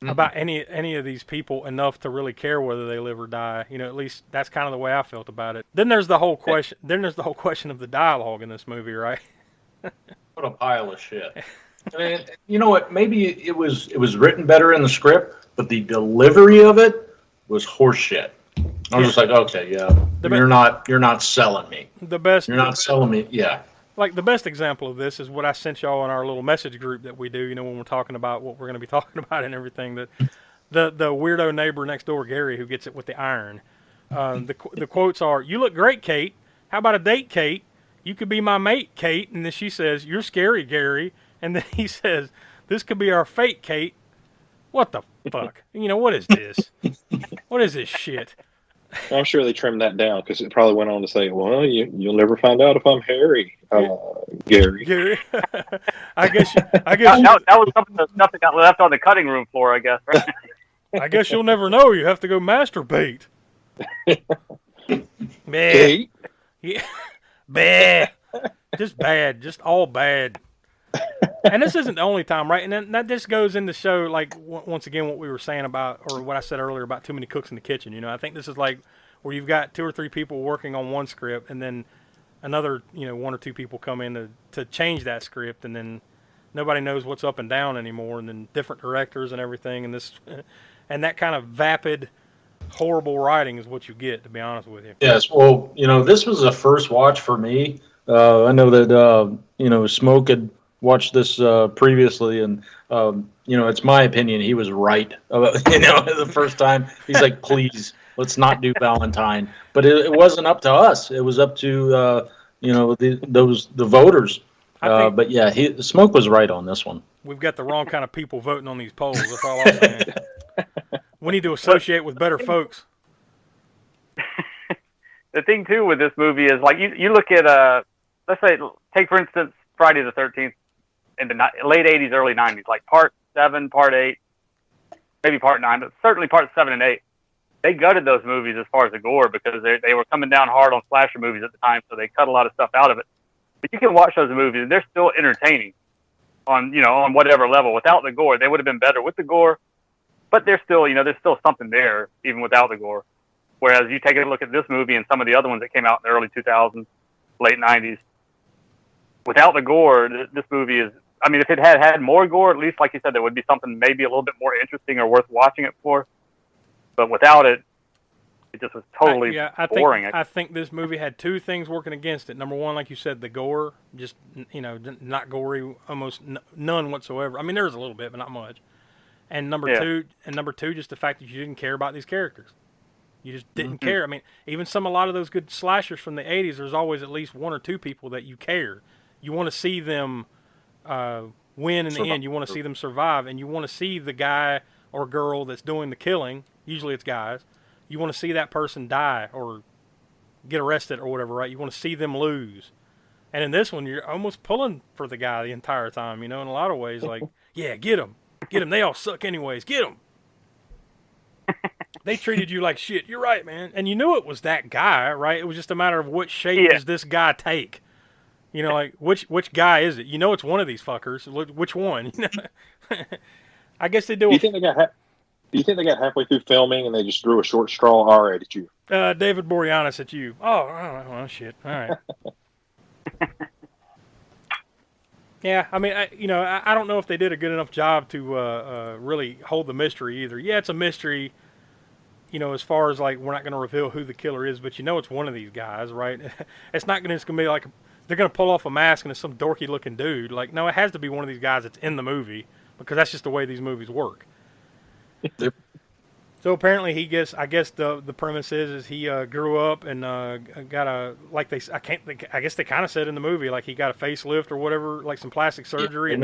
[SPEAKER 1] about any of these people enough to really care whether they live or die. You know, at least that's kind of the way I felt about it. Then there's the whole question. Then there's the whole question of the dialogue in this movie, right?
[SPEAKER 9] What a pile of shit. And you know what? Maybe it was written better in the script, but the delivery of it was horseshit. I was just like, okay, yeah, you're not selling me.
[SPEAKER 1] The best.
[SPEAKER 9] You're not selling me. Yeah.
[SPEAKER 1] Like the best example of this is what I sent y'all in our little message group that we do. You know, when we're talking about what we're going to be talking about and everything. That the weirdo neighbor next door, Gary, who gets it with the iron. The quotes are, "You look great, Kate. How about a date, Kate? You could be my mate, Kate." And then she says, "You're scary, Gary." And then he says, "This could be our fate, Kate." What the fuck? You know, what is this? What is this shit?
[SPEAKER 4] I'm sure they trimmed that down because it probably went on to say, "Well, you'll never find out if I'm Harry, Gary."
[SPEAKER 1] Gary. I guess.
[SPEAKER 5] That was some of the stuff that got left on the cutting room floor, I guess. Right?
[SPEAKER 1] I guess you'll never know. You have to go masturbate.
[SPEAKER 4] Kate?
[SPEAKER 1] Yeah. Bad. Just bad. Just all bad. And this isn't the only time, right? And then that just goes into show, like, once again, what we were saying about, or what I said earlier about too many cooks in the kitchen. You know, I think this is like where you've got 2 or 3 people working on one script, and then another, 1 or 2 people come in to change that script, and then nobody knows what's up and down anymore, and then different directors and everything, and that kind of vapid, horrible writing is what you get, to be honest with you.
[SPEAKER 9] Yes, well, this was a first watch for me. I know that, Smoke had watched this previously, and, it's my opinion he was right. The first time, he's like, please, let's not do Valentine. But it wasn't up to us. It was up to, the voters. But yeah, Smoke was right on this one.
[SPEAKER 1] We've got the wrong kind of people voting on these polls. That's all I'm saying. We need to associate with better folks.
[SPEAKER 5] The thing, too, with this movie is, like, you look at, let's say, take, for instance, Friday the 13th in the late 80s, early 90s, like Part 7, Part 8, maybe Part 9, but certainly Part 7 and 8. They gutted those movies as far as the gore because they were coming down hard on slasher movies at the time, so they cut a lot of stuff out of it. But you can watch those movies, and they're still entertaining on whatever level. Without the gore, they would have been better with the gore, but there's still something there, even without the gore. Whereas you take a look at this movie and some of the other ones that came out in the early 2000s, late 90s, without the gore, this movie is, I mean, if it had more gore, at least, like you said, there would be something maybe a little bit more interesting or worth watching it for. But without it, it just was totally boring.
[SPEAKER 1] I think this movie had 2 things working against it. Number one, like you said, the gore, just, not gory, almost none whatsoever. I mean, there was a little bit, but not much. And number two, just the fact that you didn't care about these characters. You just didn't care. I mean, even a lot of those good slashers from the 80s, there's always at least 1 or 2 people that you care. You want to see them win in the end. You want to see them survive, and you want to see the guy or girl that's doing the killing. Usually it's guys. You want to see that person die or get arrested or whatever, right? You want to see them lose. And in this one, you're almost pulling for the guy the entire time, in a lot of ways. Like, yeah, get him. Get him. They all suck anyways. Get them. They treated you like shit. You're right, man. And you knew it was that guy, right? It was just a matter of what shape does this guy take. Like, which guy is it? It's one of these fuckers. Which one? I guess they do.
[SPEAKER 4] Do you think they got halfway through filming and they just threw a short straw? All right, at you.
[SPEAKER 1] David Boreanaz at you. Oh, shit. All right. Yeah, I mean, I don't know if they did a good enough job to really hold the mystery either. Yeah, it's a mystery, as far as, like, we're not going to reveal who the killer is, but it's one of these guys, right? It's not going to be like they're going to pull off a mask and it's some dorky-looking dude. Like, no, it has to be one of these guys that's in the movie because that's just the way these movies work. So apparently I guess the premise is he grew up and got I guess they kind of said in the movie, like, he got a facelift or whatever, like some plastic surgery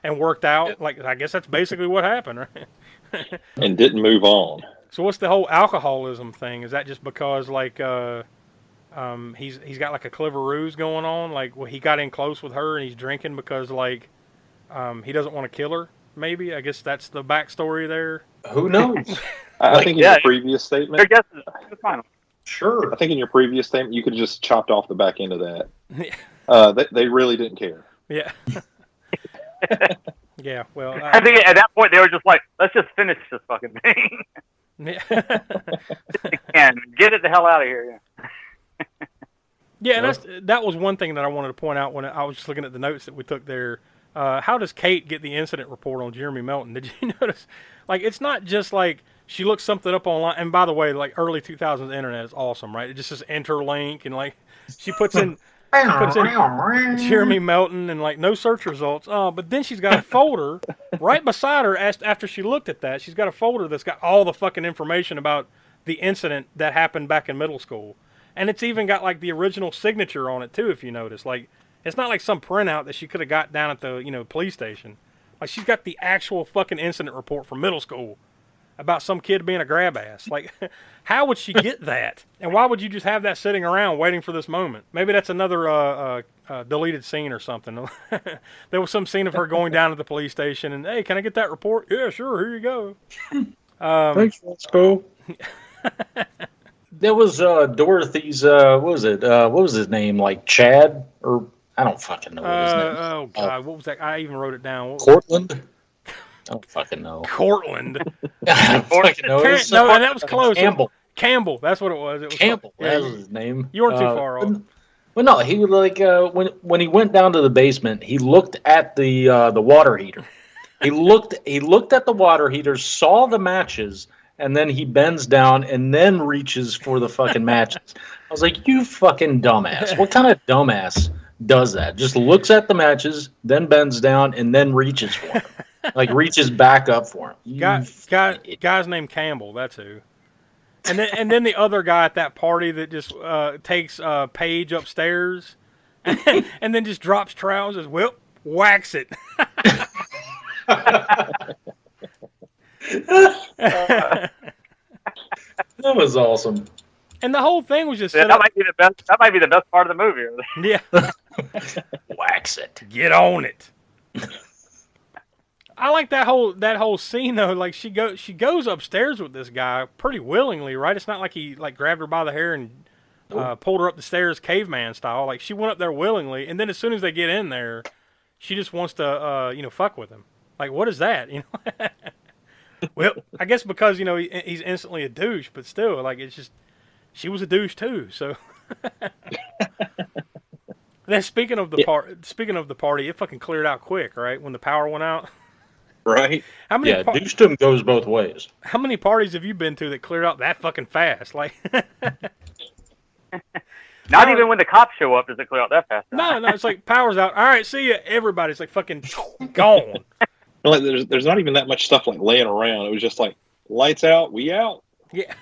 [SPEAKER 1] and worked out. Yeah. Like, I guess that's basically what happened, right?
[SPEAKER 4] And didn't move on.
[SPEAKER 1] So what's the whole alcoholism thing? Is that just because, like, he's got like a clever ruse going on? Like, well, he got in close with her and he's drinking because, like, he doesn't want to kill her? Maybe. I guess that's the backstory there.
[SPEAKER 9] Who knows?
[SPEAKER 4] I think in your previous statement,
[SPEAKER 9] sure.
[SPEAKER 4] I think in your previous statement, you could have just chopped off the back end of that. They really didn't care.
[SPEAKER 1] Yeah. Yeah. Well,
[SPEAKER 5] I think at that point they were just like, let's just finish this fucking thing.
[SPEAKER 1] Yeah.
[SPEAKER 5] And get it the hell out of here. Yeah.
[SPEAKER 1] Yeah, and that was one thing that I wanted to point out when I was just looking at the notes that we took there. How does Kate get the incident report on Jeremy Melton? Did you notice? Like, it's not just like she looks something up online. And by the way, like early 2000s internet is awesome, right? It just says enter link and like she puts in Jeremy Melton and like no search results. But then she's got a folder right beside her after she looked at that. She's got a folder that's got all the fucking information about the incident that happened back in middle school. And it's even got like the original signature on it too, if you notice. Like, it's not like some printout that she could have got down at the, police station. Like, she's got the actual fucking incident report from middle school about some kid being a grab ass. Like, how would she get that? And why would you just have that sitting around waiting for this moment? Maybe that's another deleted scene or something. There was some scene of her going down to the police station and, hey, can I get that report? Yeah, sure, here you go.
[SPEAKER 9] Thanks, let's go. There was Dorothy's, what was it? What was his name? Like Chad? Or I don't fucking know what his name is.
[SPEAKER 1] Oh, God, what was that? I even wrote it down.
[SPEAKER 9] Cortland? I don't fucking know.
[SPEAKER 1] Cortland.
[SPEAKER 9] I don't fucking know.
[SPEAKER 1] No, that was close.
[SPEAKER 9] Campbell.
[SPEAKER 1] That's what it was. It was
[SPEAKER 9] Campbell.
[SPEAKER 1] Yeah,
[SPEAKER 9] that was his name.
[SPEAKER 1] You weren't too far off.
[SPEAKER 9] Well, no, he was like when he went down to the basement, he looked at the water heater. He looked at the water heater, saw the matches, and then he bends down and then reaches for the fucking matches. I was like, you fucking dumbass. What kind of dumbass does that? Just looks at the matches, then bends down, and then reaches for them. Like, reaches back up for him.
[SPEAKER 1] Guy's named Campbell, that's who. And then the other guy at that party that just takes Paige upstairs and then just drops trousers, whacks it.
[SPEAKER 9] That was awesome.
[SPEAKER 1] And the whole thing was just
[SPEAKER 5] that might be the best. That might be the best part of the movie.
[SPEAKER 1] Yeah.
[SPEAKER 9] Wax it.
[SPEAKER 1] Get on it. I like that whole scene though. Like she goes upstairs with this guy pretty willingly, right? It's not like he like grabbed her by the hair and pulled her up the stairs caveman style. Like she went up there willingly, and then as soon as they get in there, she just wants to fuck with him. Like, what is that? Well, I guess because he's instantly a douche, but still, like, it's just she was a douche too. So then speaking of the party, it fucking cleared out quick, right? When the power went out.
[SPEAKER 4] Right.
[SPEAKER 9] Douchedom goes both ways.
[SPEAKER 1] How many parties have you been to that cleared out that fucking fast? Like,
[SPEAKER 5] not even when the cops show up does it clear out that fast.
[SPEAKER 1] No, it's like power's out. All right, see ya. Everybody's like fucking gone.
[SPEAKER 4] Like, there's not even that much stuff like laying around. It was just like lights out, we out.
[SPEAKER 1] Yeah.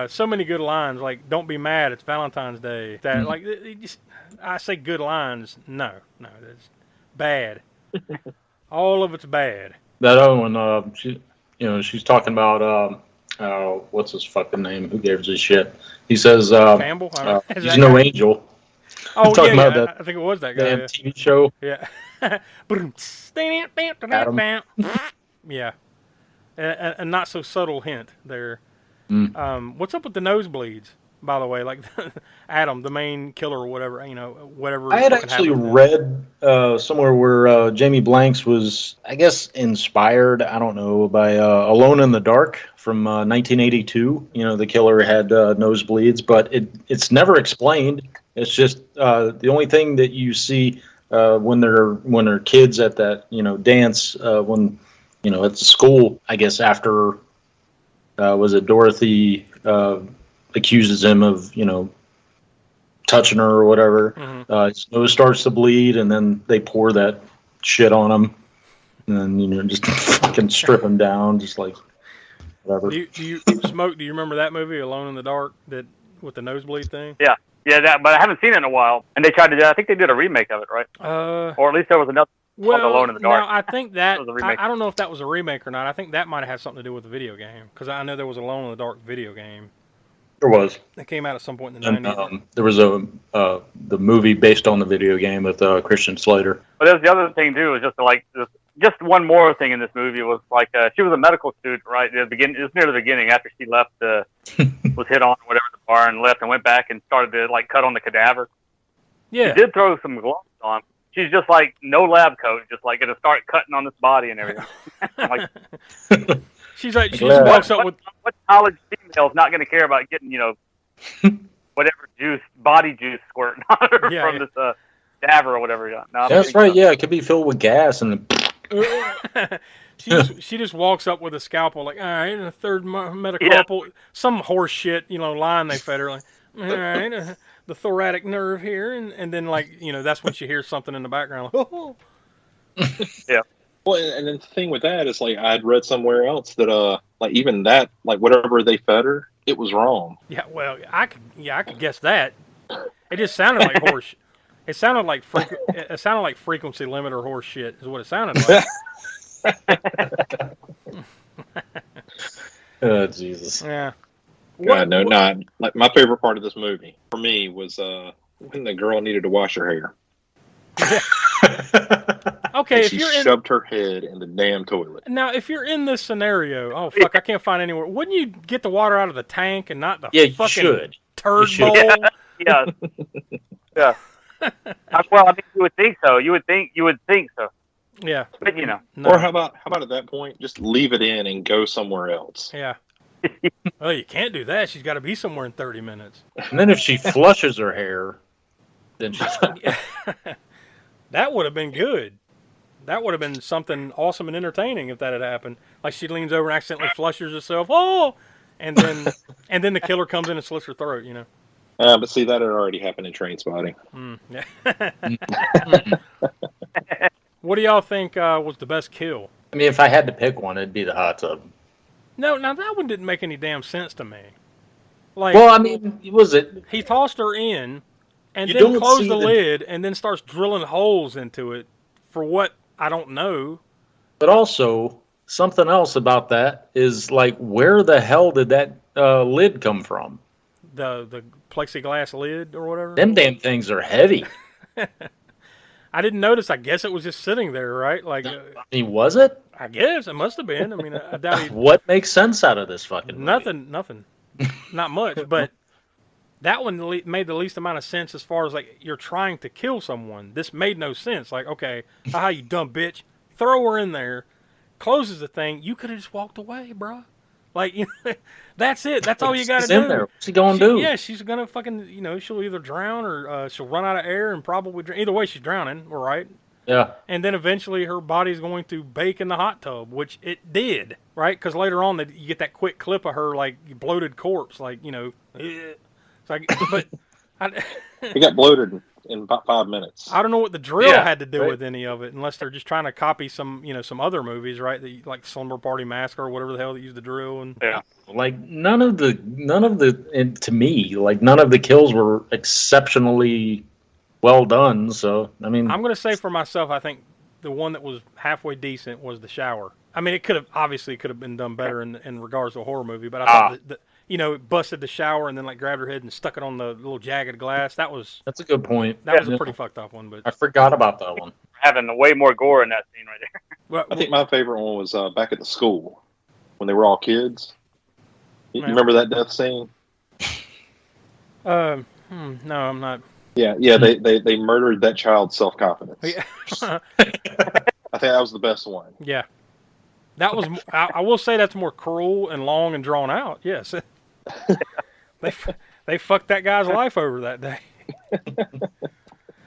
[SPEAKER 1] So many good lines. Like, don't be mad. It's Valentine's Day. That like, I say good lines. No, that's bad. All of it's bad.
[SPEAKER 9] That other one, she's talking about what's his fucking name? Who gave a shit? He says,
[SPEAKER 1] Campbell.
[SPEAKER 9] He's no angel.
[SPEAKER 1] Oh,
[SPEAKER 9] talking about that
[SPEAKER 1] I think it was that guy.
[SPEAKER 9] Damn TV show.
[SPEAKER 1] Yeah. Yeah. A not so subtle hint there. What's up with the nosebleeds, by the way? Like Adam, the main killer or whatever, whatever.
[SPEAKER 9] I had actually read somewhere where Jamie Blanks was, I guess, inspired, I don't know, by Alone in the Dark from 1982. The killer had nosebleeds, but it's never explained. It's just the only thing that you see when they're kids at that dance when at the school. I guess after was it Dorothy accuses him of touching her or whatever. His nose starts to bleed, and then they pour that shit on him, and then just fucking strip him down, just like whatever.
[SPEAKER 1] Do you Smoke? Do you remember that movie, Alone in the Dark, that with the nosebleed thing?
[SPEAKER 5] Yeah, but I haven't seen it in a while. And they tried to do. I think they did a remake of it, right? Or at least there was another. Called Alone in the Dark.
[SPEAKER 1] No, I think that I don't know if that was a remake or not. I think that might have had something to do with the video game, because I know there was a Alone in the Dark video game.
[SPEAKER 9] There was.
[SPEAKER 1] It came out at some point in the 90s.
[SPEAKER 9] There was the movie based on the video game with Christian Slater.
[SPEAKER 5] But there's the other thing too, is just one more thing in this movie was like she was a medical student, right? It was near the beginning after she left, was hit on or whatever the bar and left and went back and started to like cut on the cadaver.
[SPEAKER 1] Yeah,
[SPEAKER 5] she did throw some gloves on. She's just like no lab coat, just like gonna start cutting on this body and everything.
[SPEAKER 1] She just walks up with
[SPEAKER 5] what college female is not gonna care about getting whatever juice, body juice squirting on her
[SPEAKER 1] Yeah,
[SPEAKER 5] from this daver or whatever. No,
[SPEAKER 9] That's right. Yeah, it could be filled with gas and.
[SPEAKER 1] she just walks up with a scalpel, like, all right, and a third metacarpal, some horse shit, line they fed her, like, all right, the thoracic nerve here, and then, like, that's when she hears something in the background, like, oh.
[SPEAKER 5] Yeah.
[SPEAKER 4] Well, and then the thing with that is, like, I'd read somewhere else that, like, even that, like, whatever they fed her, it was wrong.
[SPEAKER 1] Yeah, well, I could guess that. It just sounded like horse. It sounded like frequency limiter horse shit is what it sounded like.
[SPEAKER 9] Oh, Jesus.
[SPEAKER 1] Yeah.
[SPEAKER 4] God, no, not like my favorite part of this movie for me was when the girl needed to wash her hair.
[SPEAKER 1] Okay,
[SPEAKER 4] if she shoved her head in the damn toilet.
[SPEAKER 1] Now, if you're in this scenario, oh fuck, I can't find anywhere. Wouldn't you get the water out of the tank and not the fucking turd bowl?
[SPEAKER 5] Yeah. Yeah. Well, I mean, you would think so. You would think so.
[SPEAKER 1] Yeah.
[SPEAKER 5] But
[SPEAKER 1] No.
[SPEAKER 4] Or how about at that point, just leave it in and go somewhere else.
[SPEAKER 1] Yeah. Well, you can't do that. She's got to be somewhere in 30 minutes.
[SPEAKER 9] And then if she flushes her hair, then she's.
[SPEAKER 1] That would have been good. That would have been something awesome and entertaining if that had happened. Like she leans over and accidentally flushes herself. Oh, and then the killer comes in and slits her throat.
[SPEAKER 4] But see, that had already happened in Trainspotting.
[SPEAKER 1] Yeah. What do y'all think was the best kill?
[SPEAKER 9] I mean, if I had to pick one, it'd be the hot tub.
[SPEAKER 1] No, now that one didn't make any damn sense to me. Like,
[SPEAKER 9] well, I mean, was it?
[SPEAKER 1] He tossed her in, and then closed the lid, and then starts drilling holes into it for what I don't know.
[SPEAKER 9] But also, something else about that is like, where the hell did that lid come from?
[SPEAKER 1] The plexiglass lid or whatever.
[SPEAKER 9] Them damn things are heavy.
[SPEAKER 1] I didn't notice. I guess it was just sitting there, right? Like,
[SPEAKER 9] I mean, was it?
[SPEAKER 1] I guess it must have been. I mean, I doubt.
[SPEAKER 9] What makes sense out of this fucking movie?
[SPEAKER 1] Nothing, not much. But that one made the least amount of sense as far as like you're trying to kill someone. This made no sense. Like, okay, haha, you dumb bitch, throw her in there, closes the thing. You could have just walked away, bro. Like, that's it. That's all you got to do.
[SPEAKER 9] In there. What's she gonna do?
[SPEAKER 1] Yeah, she's gonna fucking, she'll either drown or she'll run out of air and probably drown. Either way, she's drowning. Right?
[SPEAKER 9] Yeah.
[SPEAKER 1] And then eventually her body's going to bake in the hot tub, which it did, right? Because later on, you get that quick clip of her like bloated corpse, like It's like, but
[SPEAKER 4] it got bloated in about 5 minutes.
[SPEAKER 1] I don't know what the drill had to do with any of it, unless they're just trying to copy some other movies, right? Like Slumber Party Massacre or whatever the hell they use the drill and
[SPEAKER 9] like none of the and to me, like none of the kills were exceptionally well done. So I mean,
[SPEAKER 1] I'm gonna say for myself, I think the one that was halfway decent was the shower. I mean, it could have been done better in regards to a horror movie, but I thought that it busted the shower and then like grabbed her head and stuck it on the little jagged glass. That's
[SPEAKER 9] a good point.
[SPEAKER 1] That was a pretty fucked up one, but
[SPEAKER 9] I forgot about that one.
[SPEAKER 5] Having way more gore in that scene right there.
[SPEAKER 1] Well,
[SPEAKER 4] I think my favorite one was back at the school when they were all kids. You remember that death scene?
[SPEAKER 1] No, I'm not.
[SPEAKER 4] Yeah. They murdered that child's self-confidence.
[SPEAKER 1] Yeah.
[SPEAKER 4] I think that was the best one.
[SPEAKER 1] Yeah. That was. I will say that's more cruel and long and drawn out. Yes, they fucked that guy's life over that day.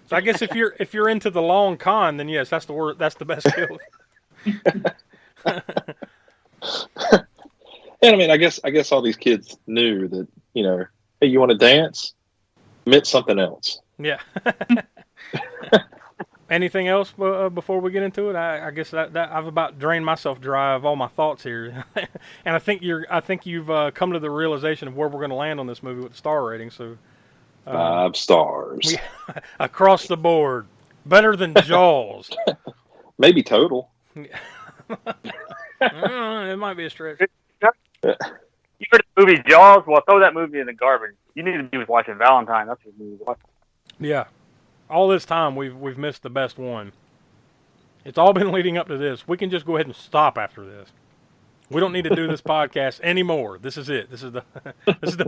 [SPEAKER 1] So I guess if you're into the long con, then yes, that's the word. That's the best kill.
[SPEAKER 4] And I mean, I guess all these kids knew that hey, you want to dance? Meant something else.
[SPEAKER 1] Yeah. Anything else before we get into it? I guess that I've about drained myself dry of all my thoughts here, and I think you've come to the realization of where we're going to land on this movie with the star rating. So
[SPEAKER 4] 5 stars
[SPEAKER 1] across the board, better than Jaws.
[SPEAKER 4] Maybe total.
[SPEAKER 1] It might be a stretch.
[SPEAKER 5] You heard the movie Jaws? Well, throw that movie in the garbage. You need to be watching Valentine. That's what you need to watch.
[SPEAKER 1] Yeah. All this time, we've missed the best one. It's all been leading up to this. We can just go ahead and stop after this. We don't need to do this podcast anymore. This is it. This is the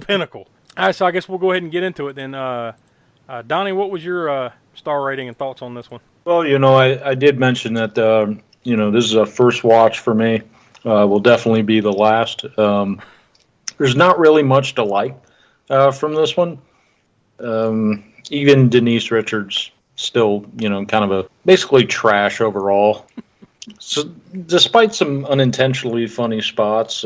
[SPEAKER 1] pinnacle. All right, so I guess we'll go ahead and get into it then. Donnie, what was your star rating and thoughts on this one?
[SPEAKER 9] Well, I did mention that this is a first watch for me. Will definitely be the last. There's not really much to like from this one. Even Denise Richards still, kind of a basically trash overall. So, despite some unintentionally funny spots,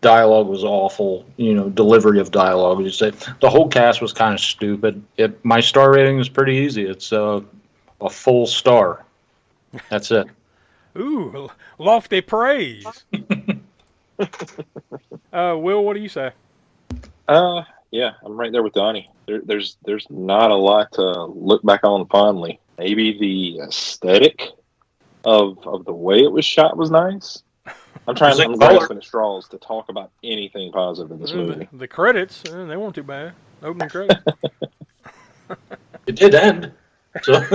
[SPEAKER 9] dialogue was awful. Delivery of dialogue. You say the whole cast was kind of stupid. My star rating is pretty easy. It's a full star. That's it.
[SPEAKER 1] Ooh, lofty praise. Will, what do you say?
[SPEAKER 4] Yeah, I'm right there with Donnie. There's not a lot to look back on fondly. Maybe the aesthetic of the way it was shot was nice. I'm grasping at straws to talk about anything positive in this movie.
[SPEAKER 1] The credits, they weren't too bad. Opening credits.
[SPEAKER 9] It did end. So,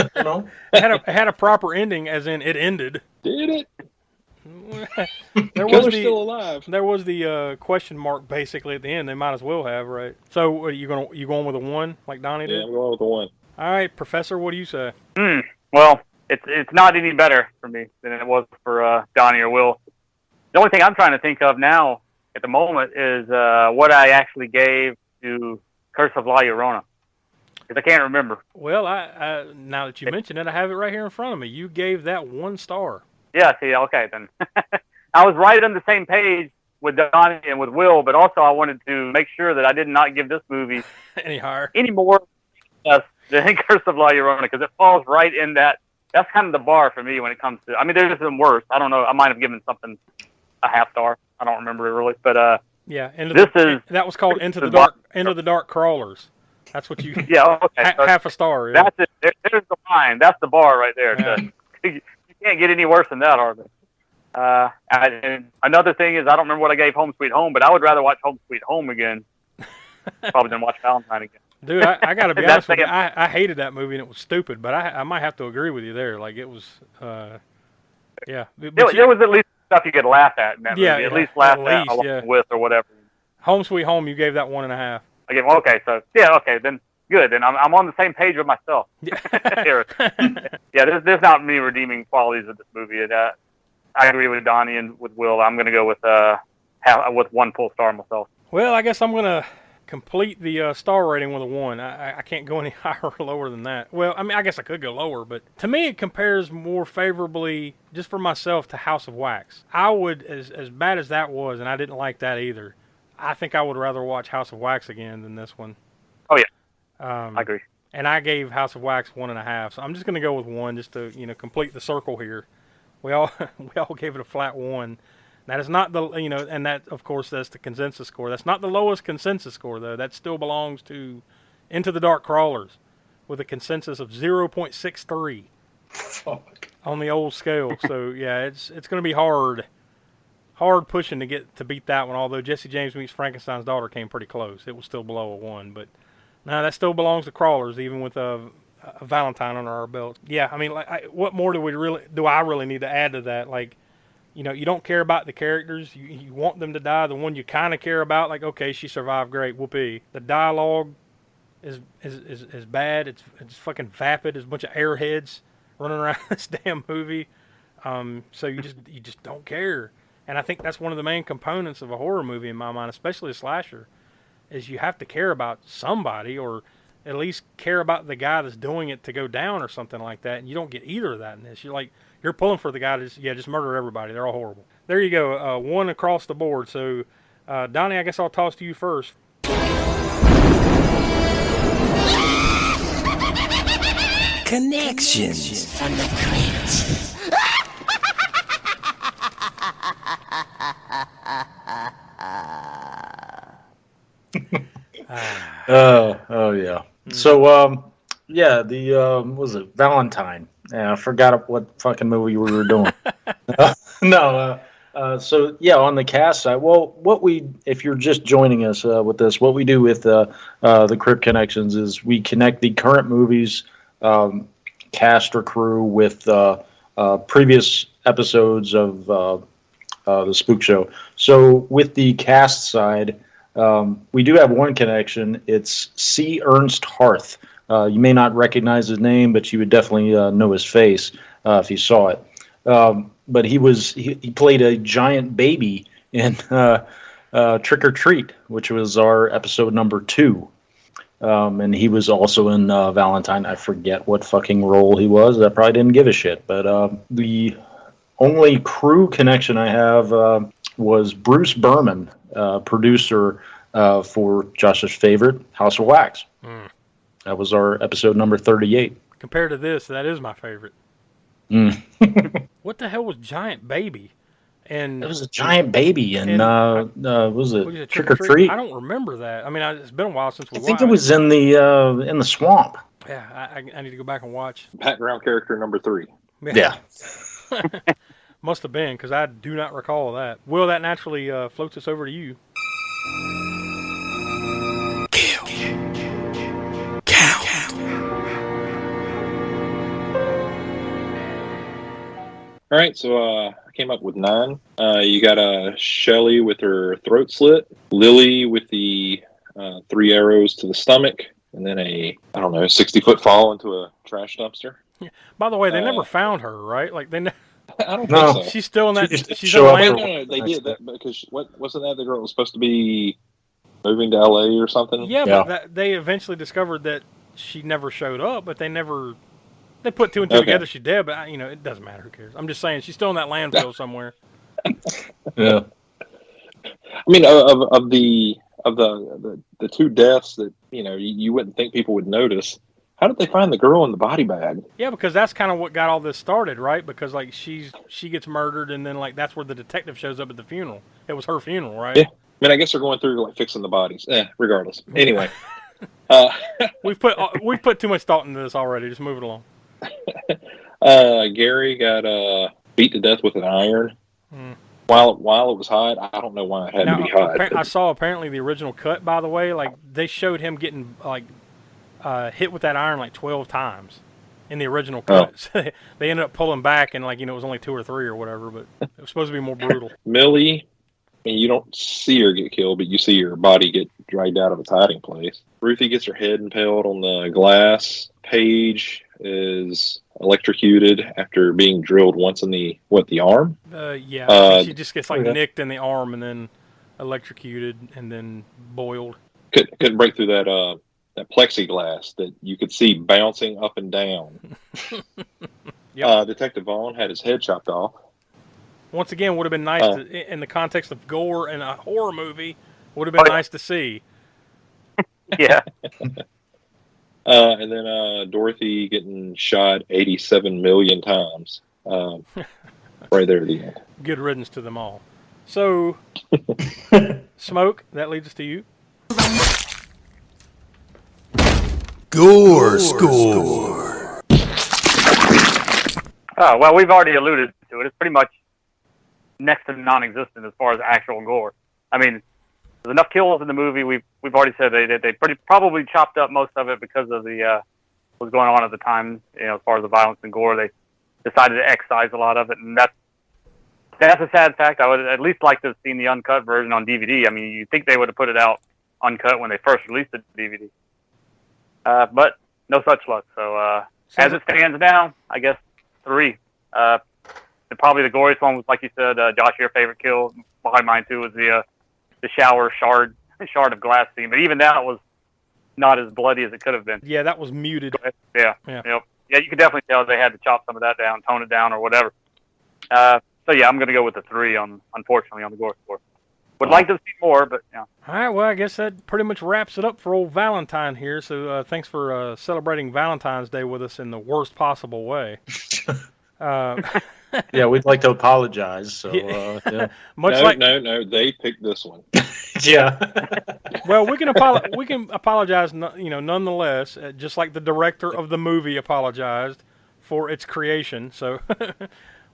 [SPEAKER 1] It had a proper ending, as in it ended.
[SPEAKER 4] Did it?
[SPEAKER 1] Killer's
[SPEAKER 4] still alive.
[SPEAKER 1] There was the question mark basically at the end. They might as well have, right? So are you going with a 1 like Donnie did?
[SPEAKER 4] Yeah, I'm going with a 1.
[SPEAKER 1] All right, Professor, what do you say?
[SPEAKER 5] Well, it's not any better for me than it was for Donnie or Will. The only thing I'm trying to think of now at the moment is what I actually gave to Curse of La Llorona, because I can't remember.
[SPEAKER 1] Well, I now that you mention it, I have it right here in front of me. You gave that 1 star.
[SPEAKER 5] Yeah, see, okay, then. I was right on the same page with Donnie and with Will, but also I wanted to make sure that I did not give this movie any more than Curse of La Llorona, because it falls right in that. That's kind of the bar for me when it comes to. I mean, there's some worse. I don't know. I might have given something a half star. I don't remember it really, but
[SPEAKER 1] yeah.
[SPEAKER 5] That
[SPEAKER 1] was called Into the Dark Crawlers. That's what you.
[SPEAKER 5] Yeah. Okay.
[SPEAKER 1] Half a star. Yeah.
[SPEAKER 5] That's it. There's the line. That's the bar right there. Yeah. You can't get any worse than that, hardly. And another thing is, I don't remember what I gave Home Sweet Home, but I would rather watch Home Sweet Home again, probably than watch Valentine again.
[SPEAKER 1] Dude, I got to be honest with you. I hated that movie and it was stupid, but I might have to agree with you there. Like it was, yeah.
[SPEAKER 5] There was at least stuff you could laugh at in that movie. At least laugh at along with or whatever.
[SPEAKER 1] Home Sweet Home, you gave that 1.5.
[SPEAKER 5] I gave okay, so okay, then good. Then I'm on the same page with myself. Yeah, there's not many redeeming qualities of this movie. I agree with Donnie and with Will. I'm going to go with 1 full star myself.
[SPEAKER 1] Well, I guess I'm going to complete the star rating with a 1. I can't go any higher or lower than that. Well, I mean, I guess I could go lower, but to me it compares more favorably, just for myself, to House of Wax. I would, as bad as that was, and I didn't like that either, I think I would rather watch House of Wax again than this one.
[SPEAKER 5] Oh, yeah. I agree.
[SPEAKER 1] And I gave House of Wax 1.5, so I'm just going to go with 1 just to complete the circle here. We all gave it a flat 1. That is not the and that of course that's the consensus score. That's not the lowest consensus score though. That still belongs to Into the Dark Crawlers, with a consensus of 0.63 on the old scale. So yeah, it's going to be hard pushing to beat that one. Although Jesse James Meets Frankenstein's Daughter came pretty close, it was still below a 1. But no, that still belongs to Crawlers, even with a Valentine under our belt. Yeah, I mean, what more do I really need to add to that? Like, you don't care about the characters. You want them to die. The one you kind of care about, like, okay, she survived, great, whoopee. The dialogue is bad. It's fucking vapid. There's a bunch of airheads running around this damn movie. So you just don't care. And I think that's one of the main components of a horror movie in my mind, especially a slasher, is you have to care about somebody, or at least care about the guy that's doing it to go down or something like that. And you don't get either of that in this. You're pulling for the guy to just murder everybody. They're all horrible. There you go. 1 across the board. So, Donnie, I guess I'll toss to you first.
[SPEAKER 3] Connections from the crypt.
[SPEAKER 9] Oh yeah. So yeah, the what was it, Valentine? Yeah, I forgot what fucking movie we were doing. So yeah, on the cast side, well, if you're just joining us with this, what we do with the Crypt Connections is we connect the current movies, cast or crew with previous episodes of the Spook Show. So with the cast side, we do have one connection. It's C. Ernst Harth. You may not recognize his name, but you would definitely know his face if you saw it. But he played a giant baby in Trick or Treat, which was our episode number 2. And he was also in Valentine. I forget what fucking role he was. I probably didn't give a shit. But the only crew connection I have was Bruce Berman, producer for Josh's favorite, House of Wax.
[SPEAKER 1] Mm.
[SPEAKER 9] That was our episode number 38.
[SPEAKER 1] Compared to this, that is my favorite.
[SPEAKER 9] Mm.
[SPEAKER 1] What the hell was Giant Baby? And
[SPEAKER 9] it was a giant baby, and was it Trick or Treat?
[SPEAKER 1] I don't remember that. I mean, it's been a while since we watched.
[SPEAKER 9] I think it was in the swamp.
[SPEAKER 1] Yeah, I need to go back and watch.
[SPEAKER 4] Background character number 3.
[SPEAKER 9] Yeah.
[SPEAKER 1] Must have been, because I do not recall that. Will, that naturally floats us over to you.
[SPEAKER 4] All right, so I came up with 9. You got Shelly with her throat slit, Lily with the 3 arrows to the stomach, and then a 60-foot fall into a trash dumpster.
[SPEAKER 1] Yeah. By the way, they never found her, right? Like they.
[SPEAKER 4] I don't think so.
[SPEAKER 1] She's still in that. She's
[SPEAKER 9] show
[SPEAKER 1] in
[SPEAKER 9] up.
[SPEAKER 4] No, they did that because wasn't that the girl that was supposed to be moving to LA or something?
[SPEAKER 1] Yeah, but they eventually discovered that she never showed up, but they never. They put 2 and 2 together. She's dead, but it doesn't matter. Who cares? I'm just saying she's still in that landfill somewhere.
[SPEAKER 9] Yeah.
[SPEAKER 4] I mean, of the 2 deaths that you wouldn't think people would notice. How did they find the girl in the body bag?
[SPEAKER 1] Yeah, because that's kind of what got all this started, right? Because like she gets murdered, and then like that's where the detective shows up at the funeral. It was her funeral, right?
[SPEAKER 4] Yeah. I mean, I guess they're going through like fixing the bodies. Regardless. Anyway,
[SPEAKER 1] we've put too much thought into this already. Just move it along.
[SPEAKER 4] Gary got beat to death with an iron. While it was hot. I don't know why it had to be hot.
[SPEAKER 1] I saw apparently the original cut. By the way, like they showed him getting like hit with that iron like 12 times in the original cut. Oh. They ended up pulling back, and like it was only 2 or 3 or whatever. But it was supposed to be more brutal.
[SPEAKER 4] Millie, I mean, you don't see her get killed, but you see her body get dragged out of its hiding place. Ruthie gets her head impaled on the glass. Paige is electrocuted after being drilled once in the arm?
[SPEAKER 1] She just gets like nicked in the arm and then electrocuted and then boiled.
[SPEAKER 4] Couldn't break through that plexiglass that you could see bouncing up and down. Yep. Detective Vaughn had his head chopped off.
[SPEAKER 1] Once again, would have been nice in the context of gore and a horror movie. Would have been nice to see.
[SPEAKER 5] Yeah.
[SPEAKER 4] And then Dorothy getting shot 87 million times. Right there at the end.
[SPEAKER 1] Good riddance to them all. So, Smoke, that leads us to you.
[SPEAKER 11] Gore score.
[SPEAKER 5] Oh, well, we've already alluded to it. It's pretty much next to non-existent as far as actual gore. I mean, there's enough kills in the movie. We've already said they probably chopped up most of it because of the what was going on at the time. As far as the violence and gore, they decided to excise a lot of it, and that's a sad fact. I would at least like to have seen the uncut version on DVD. I mean, you'd think they would have put it out uncut when they first released the DVD, but no such luck. So as it stands now, I guess 3. Probably the goriest one was, like you said, Josh, your favorite kill. Behind mine too was the shower shard of glass scene, but even that was not as bloody as it could have been.
[SPEAKER 1] Yeah, that was muted.
[SPEAKER 5] Yeah. Yep. Yeah, you could definitely tell they had to chop some of that down, tone it down, or whatever. So yeah, I'm going to go with the 3 unfortunately on the gore score. Would like to see more, but yeah.
[SPEAKER 1] All right, well, I guess that pretty much wraps it up for old Valentine here. So thanks for celebrating Valentine's Day with us in the worst possible way.
[SPEAKER 9] Yeah, we'd like to apologize. So, yeah.
[SPEAKER 4] No, they picked this one.
[SPEAKER 9] Yeah.
[SPEAKER 1] Well, we can apologize, nonetheless, just like the director of the movie apologized for its creation. So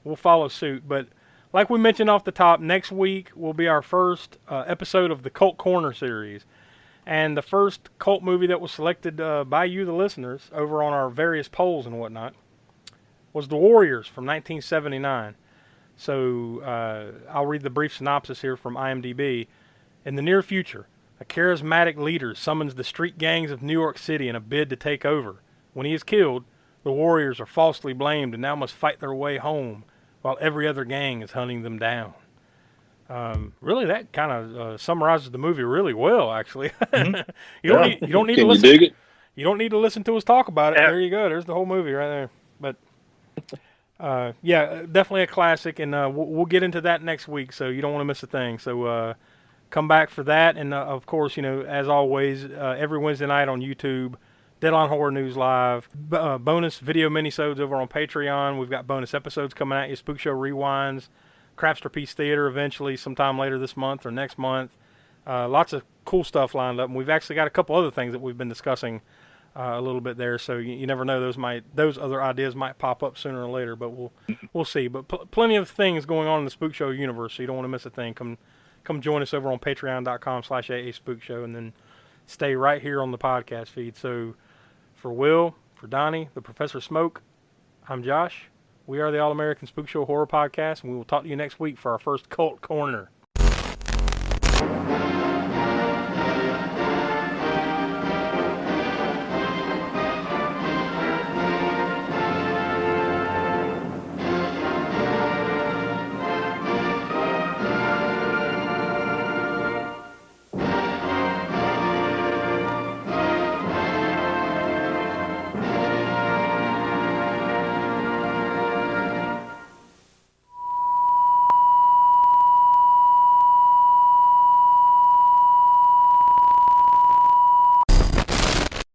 [SPEAKER 1] we'll follow suit. But like we mentioned off the top, next week will be our first episode of the Cult Corner series. And the first cult movie that was selected by you, the listeners, over on our various polls and whatnot, was The Warriors from 1979. So I'll read the brief synopsis here from IMDb. In the near future, a charismatic leader summons the street gangs of New York City in a bid to take over. When he is killed, the Warriors are falsely blamed and now must fight their way home while every other gang is hunting them down. Really, that kind of summarizes the movie really well, actually.
[SPEAKER 9] Mm-hmm.
[SPEAKER 1] You don't need to
[SPEAKER 4] Can you
[SPEAKER 1] listen.
[SPEAKER 4] dig it?
[SPEAKER 1] You don't need to listen to us talk about it.
[SPEAKER 5] Yeah.
[SPEAKER 1] There you go. There's the whole movie right there. But yeah, definitely a classic, and we'll get into that next week. So you don't want to miss a thing. So come back for that, and of course, as always, every Wednesday night on YouTube, Deadline Horror News Live, bonus video minisodes over on Patreon. We've got bonus episodes coming at you. Spook Show Rewinds, Crapster Piece Theater eventually sometime later this month or next month. Lots of cool stuff lined up, and we've actually got a couple other things that we've been discussing a little bit there. So you never know; those other ideas might pop up sooner or later. But we'll see. But plenty of things going on in the Spook Show universe, so you don't want to miss a thing. Come join us over on Patreon.com/AASpookshow, and then stay right here on the podcast feed. So for Will, for Donnie, the Professor Smoke, I'm Josh. We are the All American Spook Show Horror Podcast, and we will talk to you next week for our first Cult Corner.